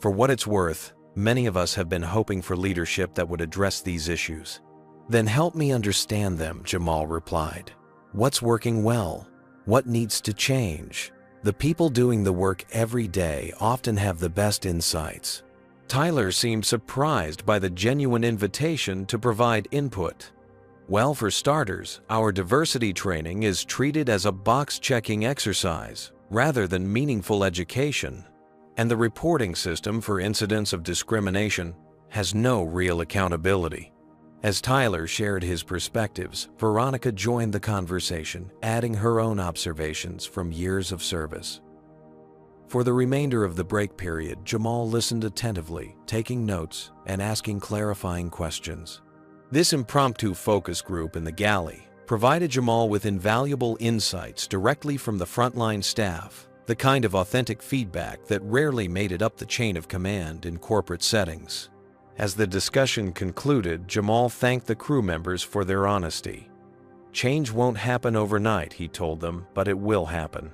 For what it's worth, many of us have been hoping for leadership that would address these issues." "Then help me understand them," Jamal replied. "What's working well? What needs to change? The people doing the work every day often have the best insights." Tyler seemed surprised by the genuine invitation to provide input. "Well, for starters, our diversity training is treated as a box-checking exercise rather than meaningful education, and the reporting system for incidents of discrimination has no real accountability." As Tyler shared his perspectives, Veronica joined the conversation, adding her own observations from years of service. For the remainder of the break period, Jamal listened attentively, taking notes and asking clarifying questions. This impromptu focus group in the galley provided Jamal with invaluable insights directly from the frontline staff, the kind of authentic feedback that rarely made it up the chain of command in corporate settings. As the discussion concluded, Jamal thanked the crew members for their honesty. "Change won't happen overnight," he told them, "but it will happen."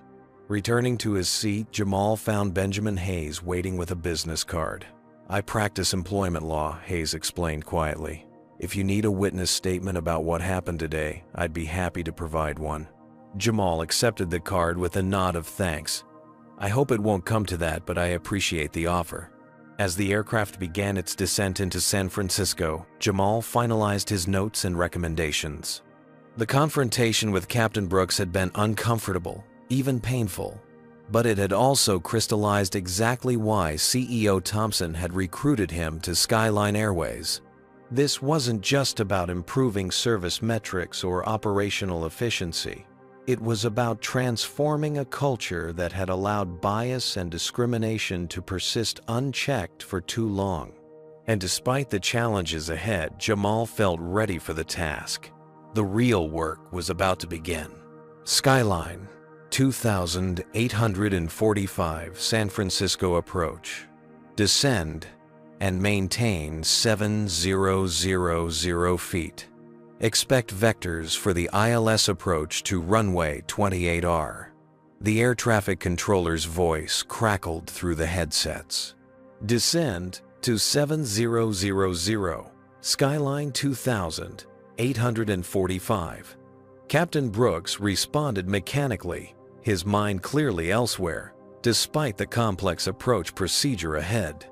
Returning to his seat, Jamal found Benjamin Hayes waiting with a business card. "I practice employment law," Hayes explained quietly. "If you need a witness statement about what happened today, I'd be happy to provide one." Jamal accepted the card with a nod of thanks. "I hope it won't come to that, but I appreciate the offer." As the aircraft began its descent into San Francisco, Jamal finalized his notes and recommendations. The confrontation with Captain Brooks had been uncomfortable, even painful, but it had also crystallized exactly why CEO Thompson had recruited him to Skyline Airways. This wasn't just about improving service metrics or operational efficiency. It was about transforming a culture that had allowed bias and discrimination to persist unchecked for too long. And despite the challenges ahead, Jamal felt ready for the task. The real work was about to begin. Skyline, 2845 San Francisco approach. Descend and maintain 7,000 feet. Expect vectors for the ILS approach to runway 28R. The air traffic controller's voice crackled through the headsets. Descend to 7000, Skyline 2845. Captain Brooks responded mechanically, his mind clearly elsewhere, despite the complex approach procedure ahead.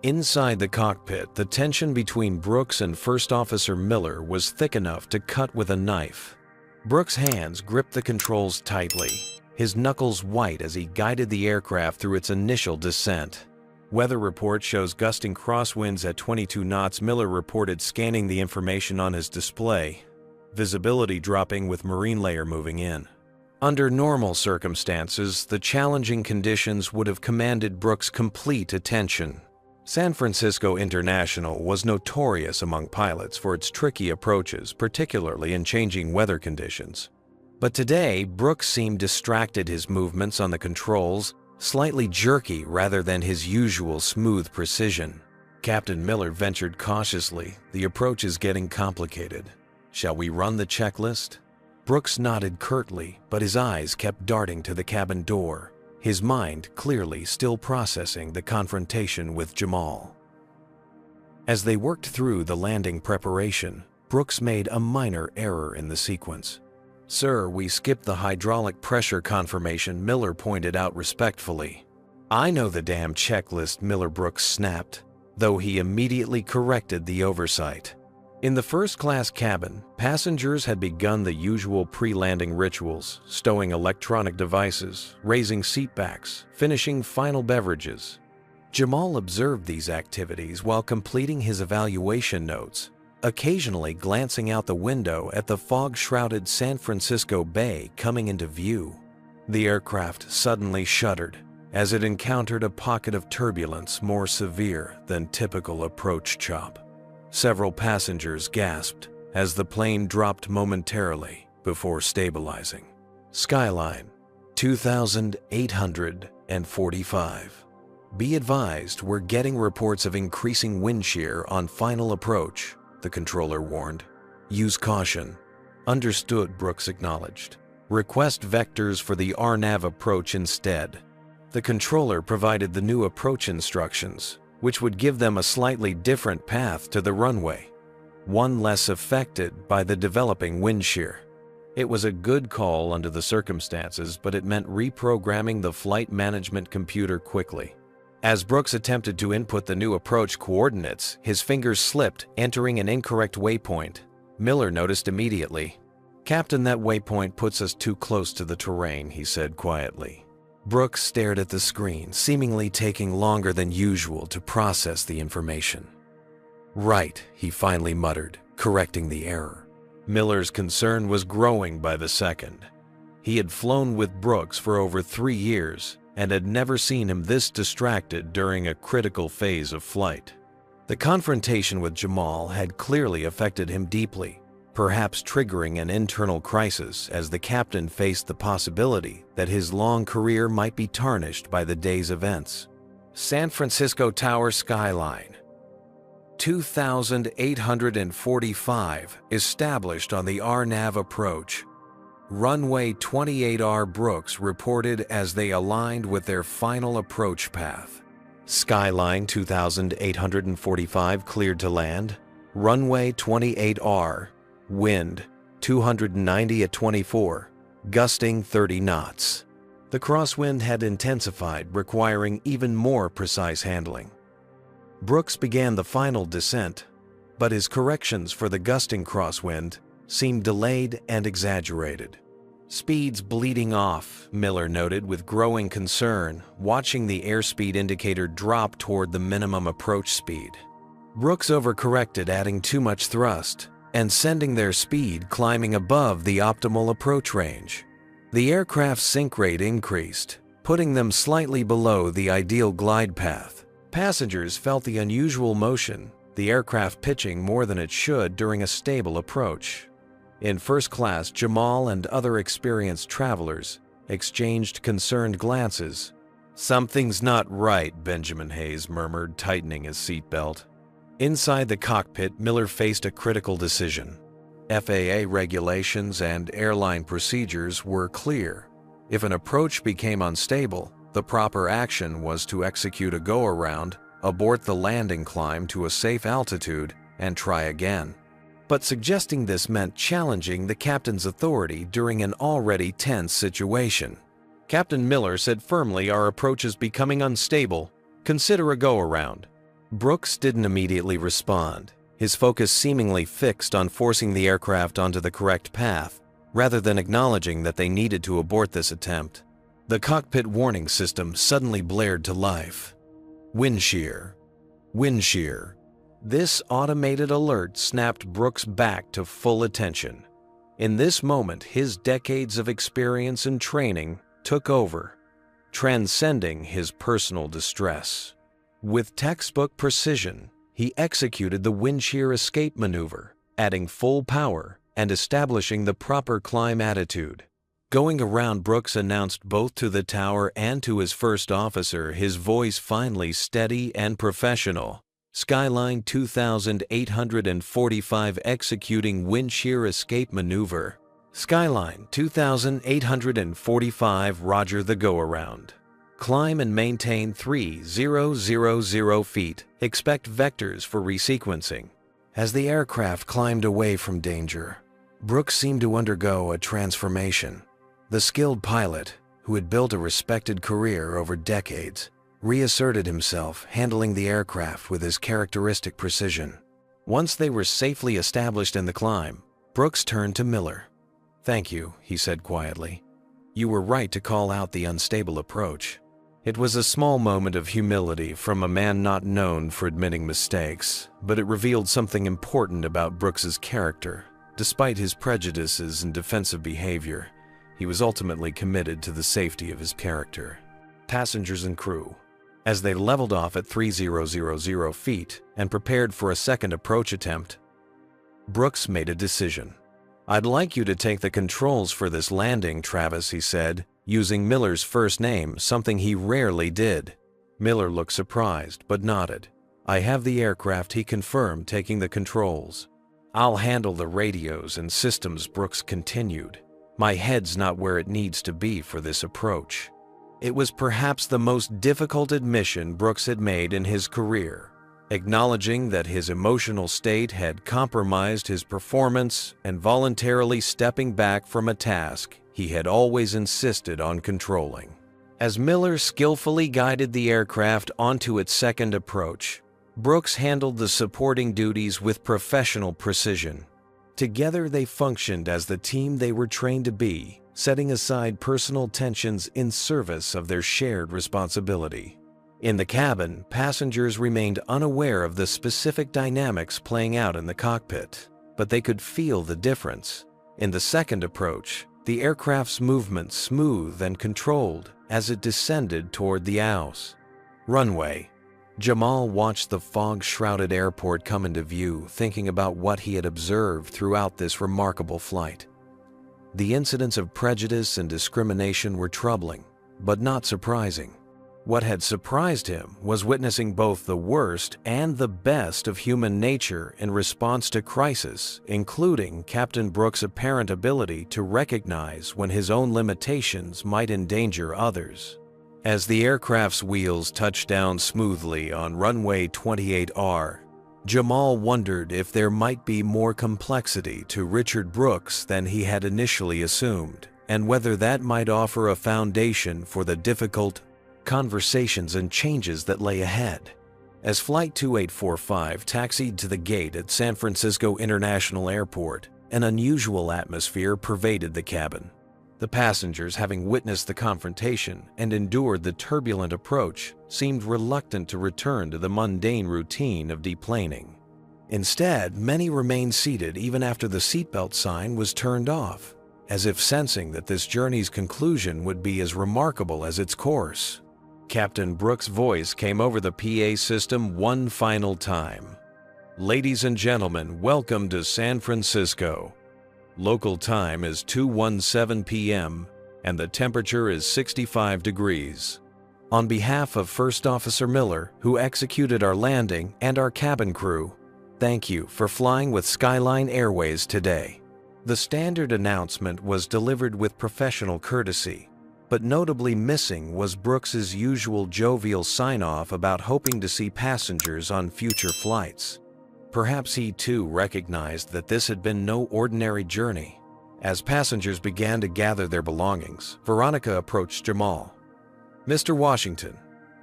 Inside the cockpit, the tension between Brooks and First Officer Miller was thick enough to cut with a knife. Brooks' hands gripped the controls tightly, his knuckles white as he guided the aircraft through its initial descent. Weather report shows gusting crosswinds at 22 knots. Miller reported, scanning the information on his display. Visibility dropping with marine layer moving in. Under normal circumstances, the challenging conditions would have commanded Brooks' complete attention. San Francisco International was notorious among pilots for its tricky approaches, particularly in changing weather conditions. But today, Brooks seemed distracted, his movements on the controls slightly jerky rather than his usual smooth precision. Captain Miller ventured cautiously, "The approach is getting complicated. Shall we run the checklist?" Brooks nodded curtly, but his eyes kept darting to the cabin door, his mind clearly still processing the confrontation with Jamal. As they worked through the landing preparation, Brooks made a minor error in the sequence. "Sir, we skipped the hydraulic pressure confirmation," Miller pointed out respectfully. "I know the damn checklist," Miller Brooks snapped, though he immediately corrected the oversight. In the first-class cabin, passengers had begun the usual pre-landing rituals, stowing electronic devices, raising seatbacks, finishing final beverages. Jamal observed these activities while completing his evaluation notes, occasionally glancing out the window at the fog-shrouded San Francisco Bay coming into view. The aircraft suddenly shuddered as it encountered a pocket of turbulence more severe than typical approach chop. Several passengers gasped as the plane dropped momentarily before stabilizing. Skyline 2845. "Be advised, we're getting reports of increasing wind shear on final approach," the controller warned. "Use caution." "Understood," Brooks acknowledged. "Request vectors for the RNAV approach instead." The controller provided the new approach instructions, which would give them a slightly different path to the runway, one less affected by the developing wind shear. It was a good call under the circumstances, but it meant reprogramming the flight management computer quickly. As Brooks attempted to input the new approach coordinates, his fingers slipped, entering an incorrect waypoint. Miller noticed immediately. "Captain, that waypoint puts us too close to the terrain," he said quietly. Brooks stared at the screen, seemingly taking longer than usual to process the information. "Right," he finally muttered, correcting the error. Miller's concern was growing by the second. He had flown with Brooks for over 3 years and had never seen him this distracted during a critical phase of flight. The confrontation with Jamal had clearly affected him deeply, perhaps triggering an internal crisis as the captain faced the possibility that his long career might be tarnished by the day's events. San Francisco Tower Skyline 2845 established on the RNAV approach. Runway 28R. Brooks reported as they aligned with their final approach path. Skyline 2845 cleared to land. Runway 28R. Wind 290 at 24, gusting 30 knots. The crosswind had intensified, requiring even more precise handling. Brooks began the final descent, but his corrections for the gusting crosswind seemed delayed and exaggerated. "Speed's bleeding off," Miller noted with growing concern, watching the airspeed indicator drop toward the minimum approach speed. Brooks overcorrected, adding too much thrust and sending their speed climbing above the optimal approach range. The aircraft's sink rate increased, putting them slightly below the ideal glide path. Passengers felt the unusual motion, the aircraft pitching more than it should during a stable approach. In first class, Jamal and other experienced travelers exchanged concerned glances, "Something's not right," Benjamin Hayes murmured, tightening his seatbelt. Inside the cockpit, Miller faced a critical decision. FAA regulations and airline procedures were clear. If an approach became unstable, the proper action was to execute a go-around, abort the landing climb to a safe altitude, and try again. But suggesting this meant challenging the captain's authority during an already tense situation. Captain Miller said firmly, "Our approach is becoming unstable. Consider a go-around." Brooks didn't immediately respond, his focus seemingly fixed on forcing the aircraft onto the correct path, rather than acknowledging that they needed to abort this attempt. The cockpit warning system suddenly blared to life. Wind shear. Wind shear. This automated alert snapped Brooks back to full attention. In this moment, his decades of experience and training took over, transcending his personal distress. With textbook precision, he executed the wind shear escape maneuver, adding full power and establishing the proper climb attitude. Going around, Brooks announced both to the tower and to his first officer, his voice finally steady and professional. "Skyline 2845 executing wind shear escape maneuver. Skyline 2845, roger the go-around. Climb and maintain 3000 feet. Expect vectors for resequencing." As the aircraft climbed away from danger, Brooks seemed to undergo a transformation. The skilled pilot, who had built a respected career over decades, reasserted himself, handling the aircraft with his characteristic precision. Once they were safely established in the climb, Brooks turned to Miller. "Thank you," he said quietly. "You were right to call out the unstable approach." It was a small moment of humility from a man not known for admitting mistakes, but it revealed something important about Brooks's character. Despite his prejudices and defensive behavior, he was ultimately committed to the safety of his character. Passengers and crew. As they leveled off at 3000 feet and prepared for a second approach attempt, Brooks made a decision. "I'd like you to take the controls for this landing, Travis," he said, using Miller's first name, something he rarely did. Miller looked surprised, but nodded. "I have the aircraft," he confirmed, taking the controls. "I'll handle the radios and systems," Brooks continued. "My head's not where it needs to be for this approach." It was perhaps the most difficult admission Brooks had made in his career, acknowledging that his emotional state had compromised his performance and voluntarily stepping back from a task he had always insisted on controlling. As Miller skillfully guided the aircraft onto its second approach, Brooks handled the supporting duties with professional precision. Together they functioned as the team they were trained to be, setting aside personal tensions in service of their shared responsibility. In the cabin, passengers remained unaware of the specific dynamics playing out in the cockpit, but they could feel the difference. In the second approach, the aircraft's movement smooth and controlled as it descended toward the Aus. Runway. Jamal watched the fog-shrouded airport come into view, thinking about what he had observed throughout this remarkable flight. The incidents of prejudice and discrimination were troubling, but not surprising. What had surprised him was witnessing both the worst and the best of human nature in response to crisis, including Captain Brooks' apparent ability to recognize when his own limitations might endanger others. As the aircraft's wheels touched down smoothly on runway 28R, Jamal wondered if there might be more complexity to Richard Brooks than he had initially assumed, and whether that might offer a foundation for the difficult conversations and changes that lay ahead. As Flight 2845 taxied to the gate at San Francisco International Airport, an unusual atmosphere pervaded the cabin. The passengers, having witnessed the confrontation and endured the turbulent approach, seemed reluctant to return to the mundane routine of deplaning. Instead, many remained seated even after the seatbelt sign was turned off, as if sensing that this journey's conclusion would be as remarkable as its course. Captain Brooks' voice came over the PA system one final time. "Ladies and gentlemen, welcome to San Francisco. Local time is 2:17 p.m. and the temperature is 65 degrees. On behalf of First Officer Miller, who executed our landing, and our cabin crew, thank you for flying with Skyline Airways today. The standard announcement was delivered with professional courtesy, but notably missing was Brooks's usual jovial sign-off about hoping to see passengers on future flights. Perhaps he too recognized that this had been no ordinary journey. As passengers began to gather their belongings, Veronica approached Jamal. "Mr. Washington,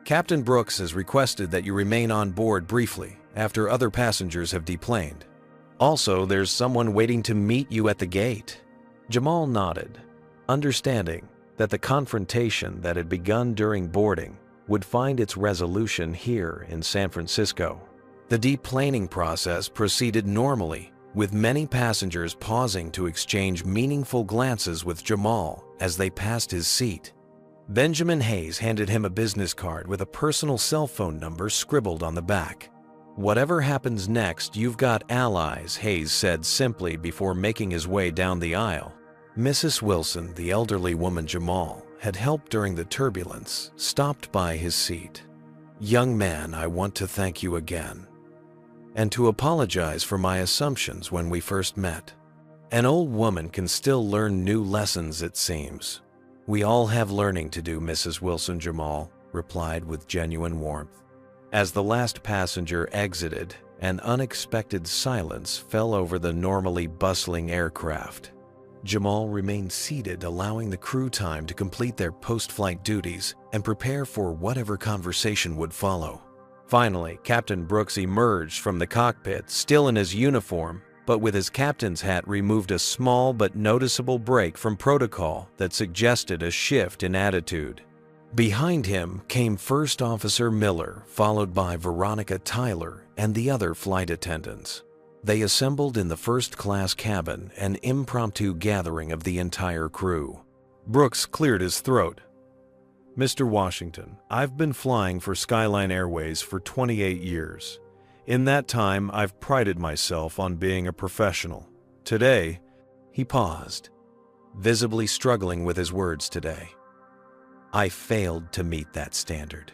Captain Brooks has requested that you remain on board briefly after other passengers have deplaned. Also, there's someone waiting to meet you at the gate." Jamal nodded, understanding that the confrontation that had begun during boarding would find its resolution here in San Francisco. The deplaning process proceeded normally, with many passengers pausing to exchange meaningful glances with Jamal as they passed his seat. Benjamin Hayes handed him a business card with a personal cell phone number scribbled on the back. "Whatever happens next, you've got allies," Hayes said simply before making his way down the aisle. Mrs. Wilson, the elderly woman Jamal had helped during the turbulence, stopped by his seat. "Young man, I want to thank you again, and to apologize for my assumptions when we first met. An old woman can still learn new lessons, it seems." "We all have learning to do, Mrs. Wilson," Jamal replied with genuine warmth. As the last passenger exited, an unexpected silence fell over the normally bustling aircraft. Jamal remained seated, allowing the crew time to complete their post-flight duties and prepare for whatever conversation would follow. Finally, Captain Brooks emerged from the cockpit, still in his uniform, but with his captain's hat removed, a small but noticeable break from protocol that suggested a shift in attitude. Behind him came First Officer Miller, followed by Veronica Tyler and the other flight attendants. They assembled in the first-class cabin, an impromptu gathering of the entire crew. Brooks cleared his throat. "Mr. Washington, I've been flying for Skyline Airways for 28 years. In that time, I've prided myself on being a professional. Today," he paused, visibly struggling with his words today, "I failed to meet that standard."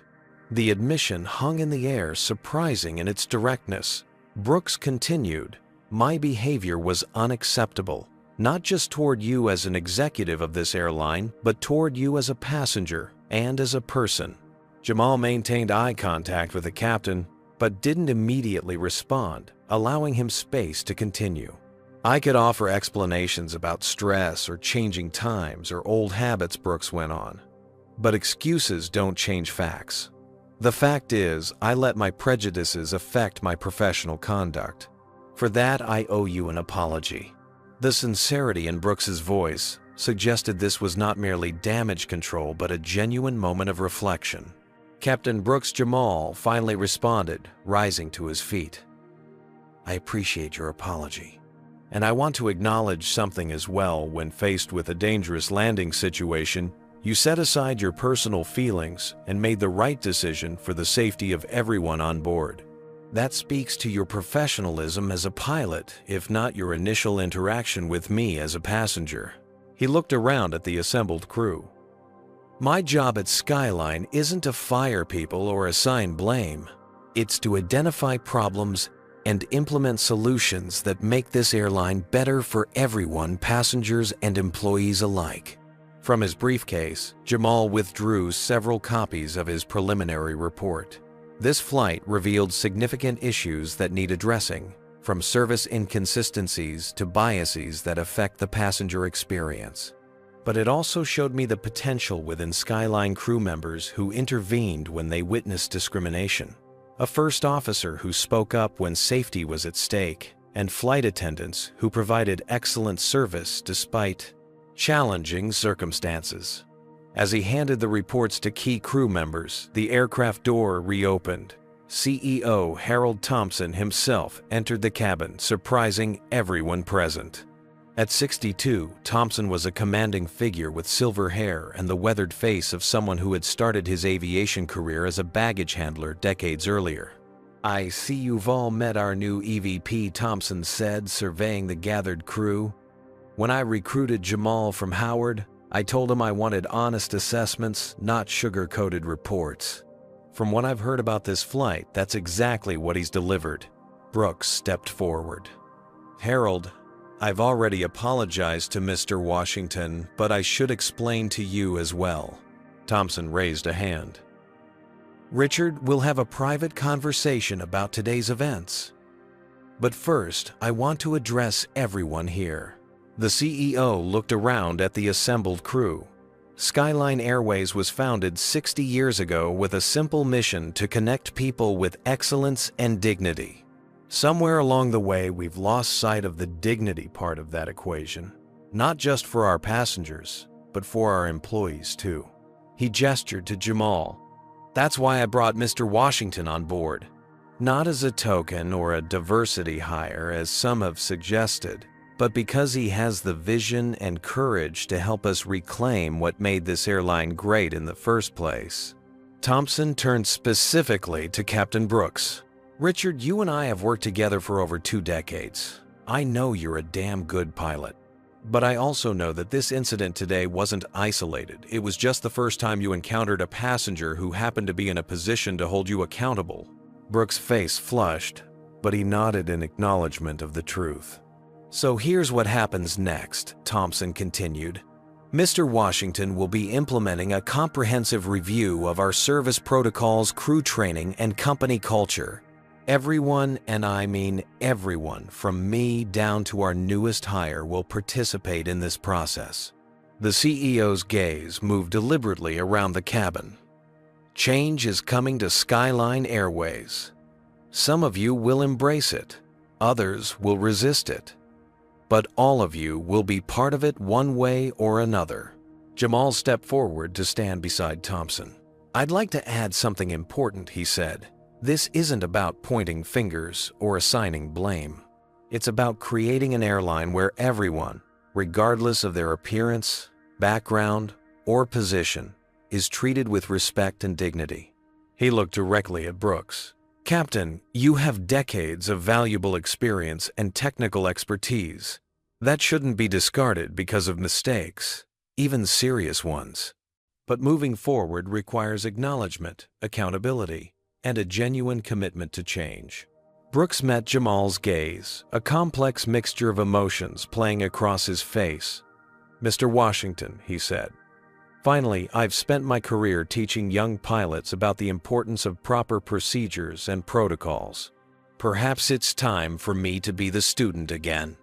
The admission hung in the air, surprising in its directness. Brooks continued, "My behavior was unacceptable, not just toward you as an executive of this airline, but toward you as a passenger and as a person." Jamal maintained eye contact with the captain, but didn't immediately respond, allowing him space to continue. "I could offer explanations about stress or changing times or old habits," Brooks went on, "but excuses don't change facts. The fact is, I let my prejudices affect my professional conduct. For that, I owe you an apology." The sincerity in Brooks's voice suggested this was not merely damage control, but a genuine moment of reflection. Captain Brooks Jamal finally responded, rising to his feet. "I appreciate your apology, and I want to acknowledge something as well. When faced with a dangerous landing situation, you set aside your personal feelings and made the right decision for the safety of everyone on board. That speaks to your professionalism as a pilot, if not your initial interaction with me as a passenger." He looked around at the assembled crew. "My job at Skyline isn't to fire people or assign blame. It's to identify problems and implement solutions that make this airline better for everyone, passengers and employees alike." From his briefcase, Jamal withdrew several copies of his preliminary report. This flight revealed significant issues that need addressing, from service inconsistencies to biases that affect the passenger experience. But it also showed me the potential within Skyline crew members who intervened when they witnessed discrimination, a first officer who spoke up when safety was at stake, and flight attendants who provided excellent service despite challenging circumstances. As he handed the reports to key crew members, the aircraft door reopened. CEO Harold Thompson himself entered the cabin, surprising everyone present. At 62, Thompson was a commanding figure with silver hair and the weathered face of someone who had started his aviation career as a baggage handler decades earlier. "I see you've all met our new EVP," Thompson said, surveying the gathered crew. "When I recruited Jamal from Howard, I told him I wanted honest assessments, not sugar-coated reports. From what I've heard about this flight, that's exactly what he's delivered. Brooks stepped forward. Harold, I've already apologized to Mr. Washington, but I should explain to you as well. Thompson raised a hand. Richard, we'll have a private conversation about today's events. But first, I want to address everyone here. The CEO looked around at the assembled crew. Skyline Airways was founded 60 years ago with a simple mission to connect people with excellence and dignity. Somewhere along the way, we've lost sight of the dignity part of that equation. Not just for our passengers, but for our employees too. He gestured to Jamal. That's why I brought Mr. Washington on board. Not as a token or a diversity hire, as some have suggested, but because he has the vision and courage to help us reclaim what made this airline great in the first place. Thompson turned specifically to Captain Brooks. Richard, you and I have worked together for over 2 decades. I know you're a damn good pilot. But I also know that this incident today wasn't isolated. It was just the first time you encountered a passenger who happened to be in a position to hold you accountable. Brooks' face flushed, but he nodded in acknowledgement of the truth. So here's what happens next, Thompson continued. Mr. Washington will be implementing a comprehensive review of our service protocols, crew training, and company culture. Everyone, and I mean everyone, from me down to our newest hire will participate in this process. The CEO's gaze moved deliberately around the cabin. Change is coming to Skyline Airways. Some of you will embrace it, others will resist it. But all of you will be part of it one way or another. Jamal stepped forward to stand beside Thompson. I'd like to add something important, he said. This isn't about pointing fingers or assigning blame. It's about creating an airline where everyone, regardless of their appearance, background, or position, is treated with respect and dignity. He looked directly at Brooks. Captain, you have decades of valuable experience and technical expertise. That shouldn't be discarded because of mistakes, even serious ones. But moving forward requires acknowledgement, accountability, and a genuine commitment to change. Brooks met Jamal's gaze, a complex mixture of emotions playing across his face. Mr. Washington, he said. Finally, I've spent my career teaching young pilots about the importance of proper procedures and protocols. Perhaps it's time for me to be the student again.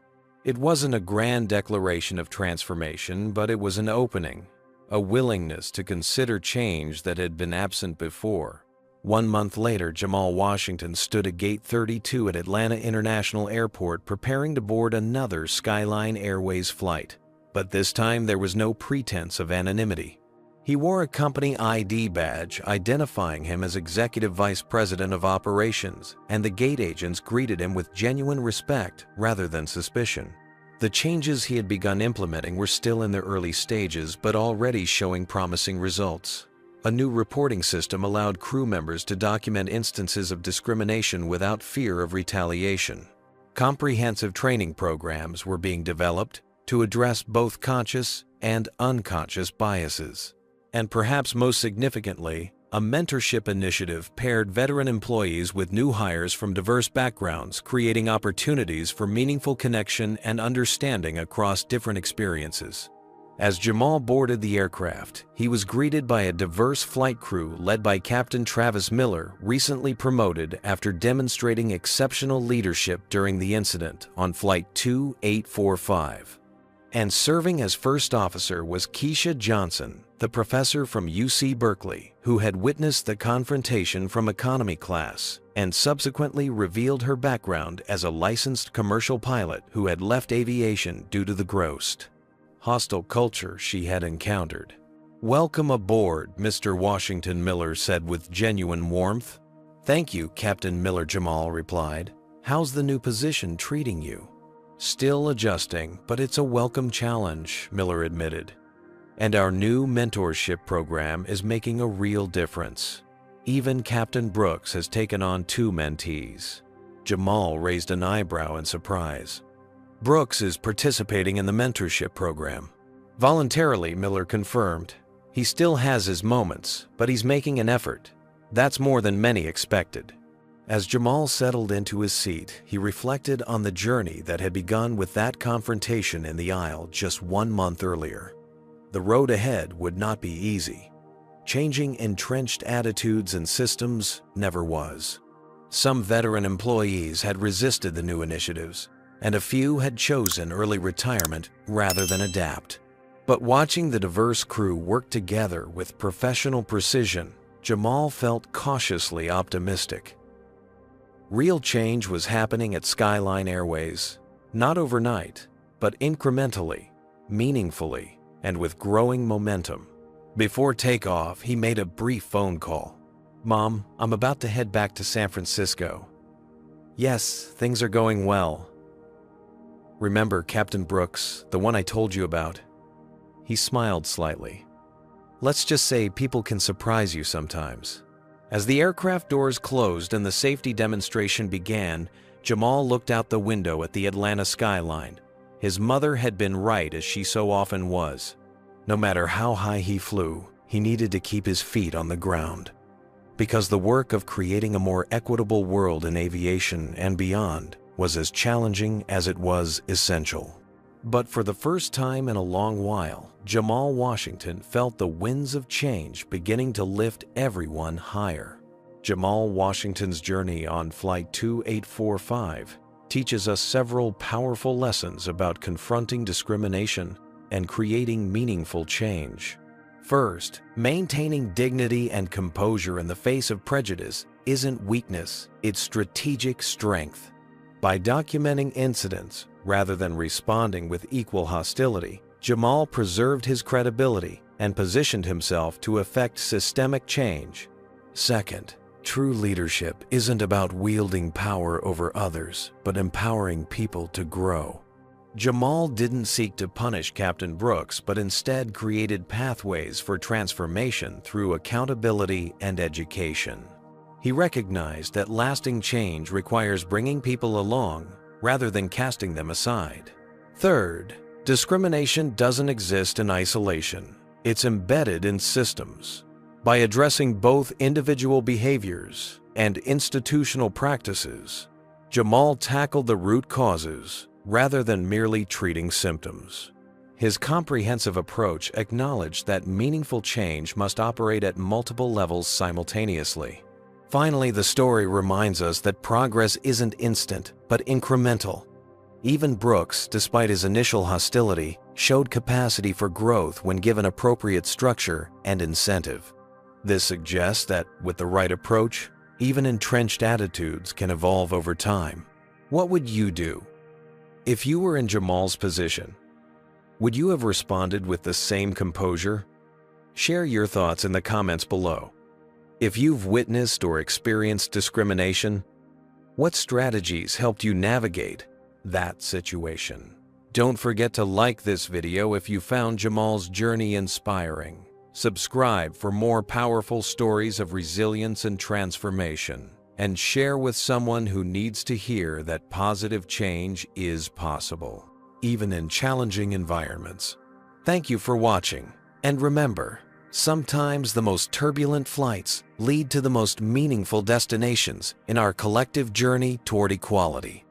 It wasn't a grand declaration of transformation, but it was an opening, a willingness to consider change that had been absent before. 1 month later, Jamal Washington stood at Gate 32 at Atlanta International Airport preparing to board another Skyline Airways flight. But this time there was no pretense of anonymity. He wore a company ID badge identifying him as Executive Vice President of Operations, and the gate agents greeted him with genuine respect rather than suspicion. The changes he had begun implementing were still in their early stages, but already showing promising results. A new reporting system allowed crew members to document instances of discrimination without fear of retaliation. Comprehensive training programs were being developed to address both conscious and unconscious biases. And perhaps most significantly, a mentorship initiative paired veteran employees with new hires from diverse backgrounds, creating opportunities for meaningful connection and understanding across different experiences. As Jamal boarded the aircraft, he was greeted by a diverse flight crew led by Captain Travis Miller, recently promoted after demonstrating exceptional leadership during the incident on Flight 2845. And serving as first officer was Keisha Johnson, the professor from UC Berkeley, who had witnessed the confrontation from economy class and subsequently revealed her background as a licensed commercial pilot who had left aviation due to the gross, hostile culture she had encountered. "Welcome aboard, Mr. Washington," Miller said with genuine warmth. "Thank you, Captain Miller," Jamal replied. "How's the new position treating you?" "Still adjusting, but it's a welcome challenge," Miller admitted. "And our new mentorship program is making a real difference. Even Captain Brooks has taken on 2 mentees." Jamal raised an eyebrow in surprise. "Brooks is participating in the mentorship program." Voluntarily, Miller confirmed. He still has his moments, but he's making an effort. That's more than many expected. As Jamal settled into his seat, he reflected on the journey that had begun with that confrontation in the aisle just 1 month earlier. The road ahead would not be easy. Changing entrenched attitudes and systems never was. Some veteran employees had resisted the new initiatives, and a few had chosen early retirement rather than adapt. But watching the diverse crew work together with professional precision, Jamal felt cautiously optimistic. Real change was happening at Skyline Airways, not overnight, but incrementally, meaningfully, and with growing momentum. Before takeoff, he made a brief phone call. "Mom, I'm about to head back to San Francisco." "Yes, things are going well." "Remember Captain Brooks, the one I told you about?" He smiled slightly. "Let's just say people can surprise you sometimes." As the aircraft doors closed and the safety demonstration began, Jamal looked out the window at the Atlanta skyline. His mother had been right, as she so often was. No matter how high he flew, he needed to keep his feet on the ground. Because the work of creating a more equitable world in aviation and beyond was as challenging as it was essential. But for the first time in a long while, Jamal Washington felt the winds of change beginning to lift everyone higher. Jamal Washington's journey on Flight 2845 teaches us several powerful lessons about confronting discrimination and creating meaningful change. First, maintaining dignity and composure in the face of prejudice isn't weakness, it's strategic strength. By documenting incidents rather than responding with equal hostility, Jamal preserved his credibility and positioned himself to effect systemic change. Second, true leadership isn't about wielding power over others, but empowering people to grow. Jamal didn't seek to punish Captain Brooks, but instead created pathways for transformation through accountability and education. He recognized that lasting change requires bringing people along rather than casting them aside. Third, discrimination doesn't exist in isolation. It's embedded in systems. By addressing both individual behaviors and institutional practices, Jamal tackled the root causes rather than merely treating symptoms. His comprehensive approach acknowledged that meaningful change must operate at multiple levels simultaneously. Finally, the story reminds us that progress isn't instant, but incremental. Even Brooks, despite his initial hostility, showed capacity for growth when given appropriate structure and incentive. This suggests that, with the right approach, even entrenched attitudes can evolve over time. What would you do? If you were in Jamal's position, would you have responded with the same composure? Share your thoughts in the comments below. If you've witnessed or experienced discrimination, what strategies helped you navigate that situation? Don't forget to like this video if you found Jamal's journey inspiring. Subscribe for more powerful stories of resilience and transformation, and share with someone who needs to hear that positive change is possible, even in challenging environments. Thank you for watching, and remember, sometimes the most turbulent flights lead to the most meaningful destinations in our collective journey toward equality.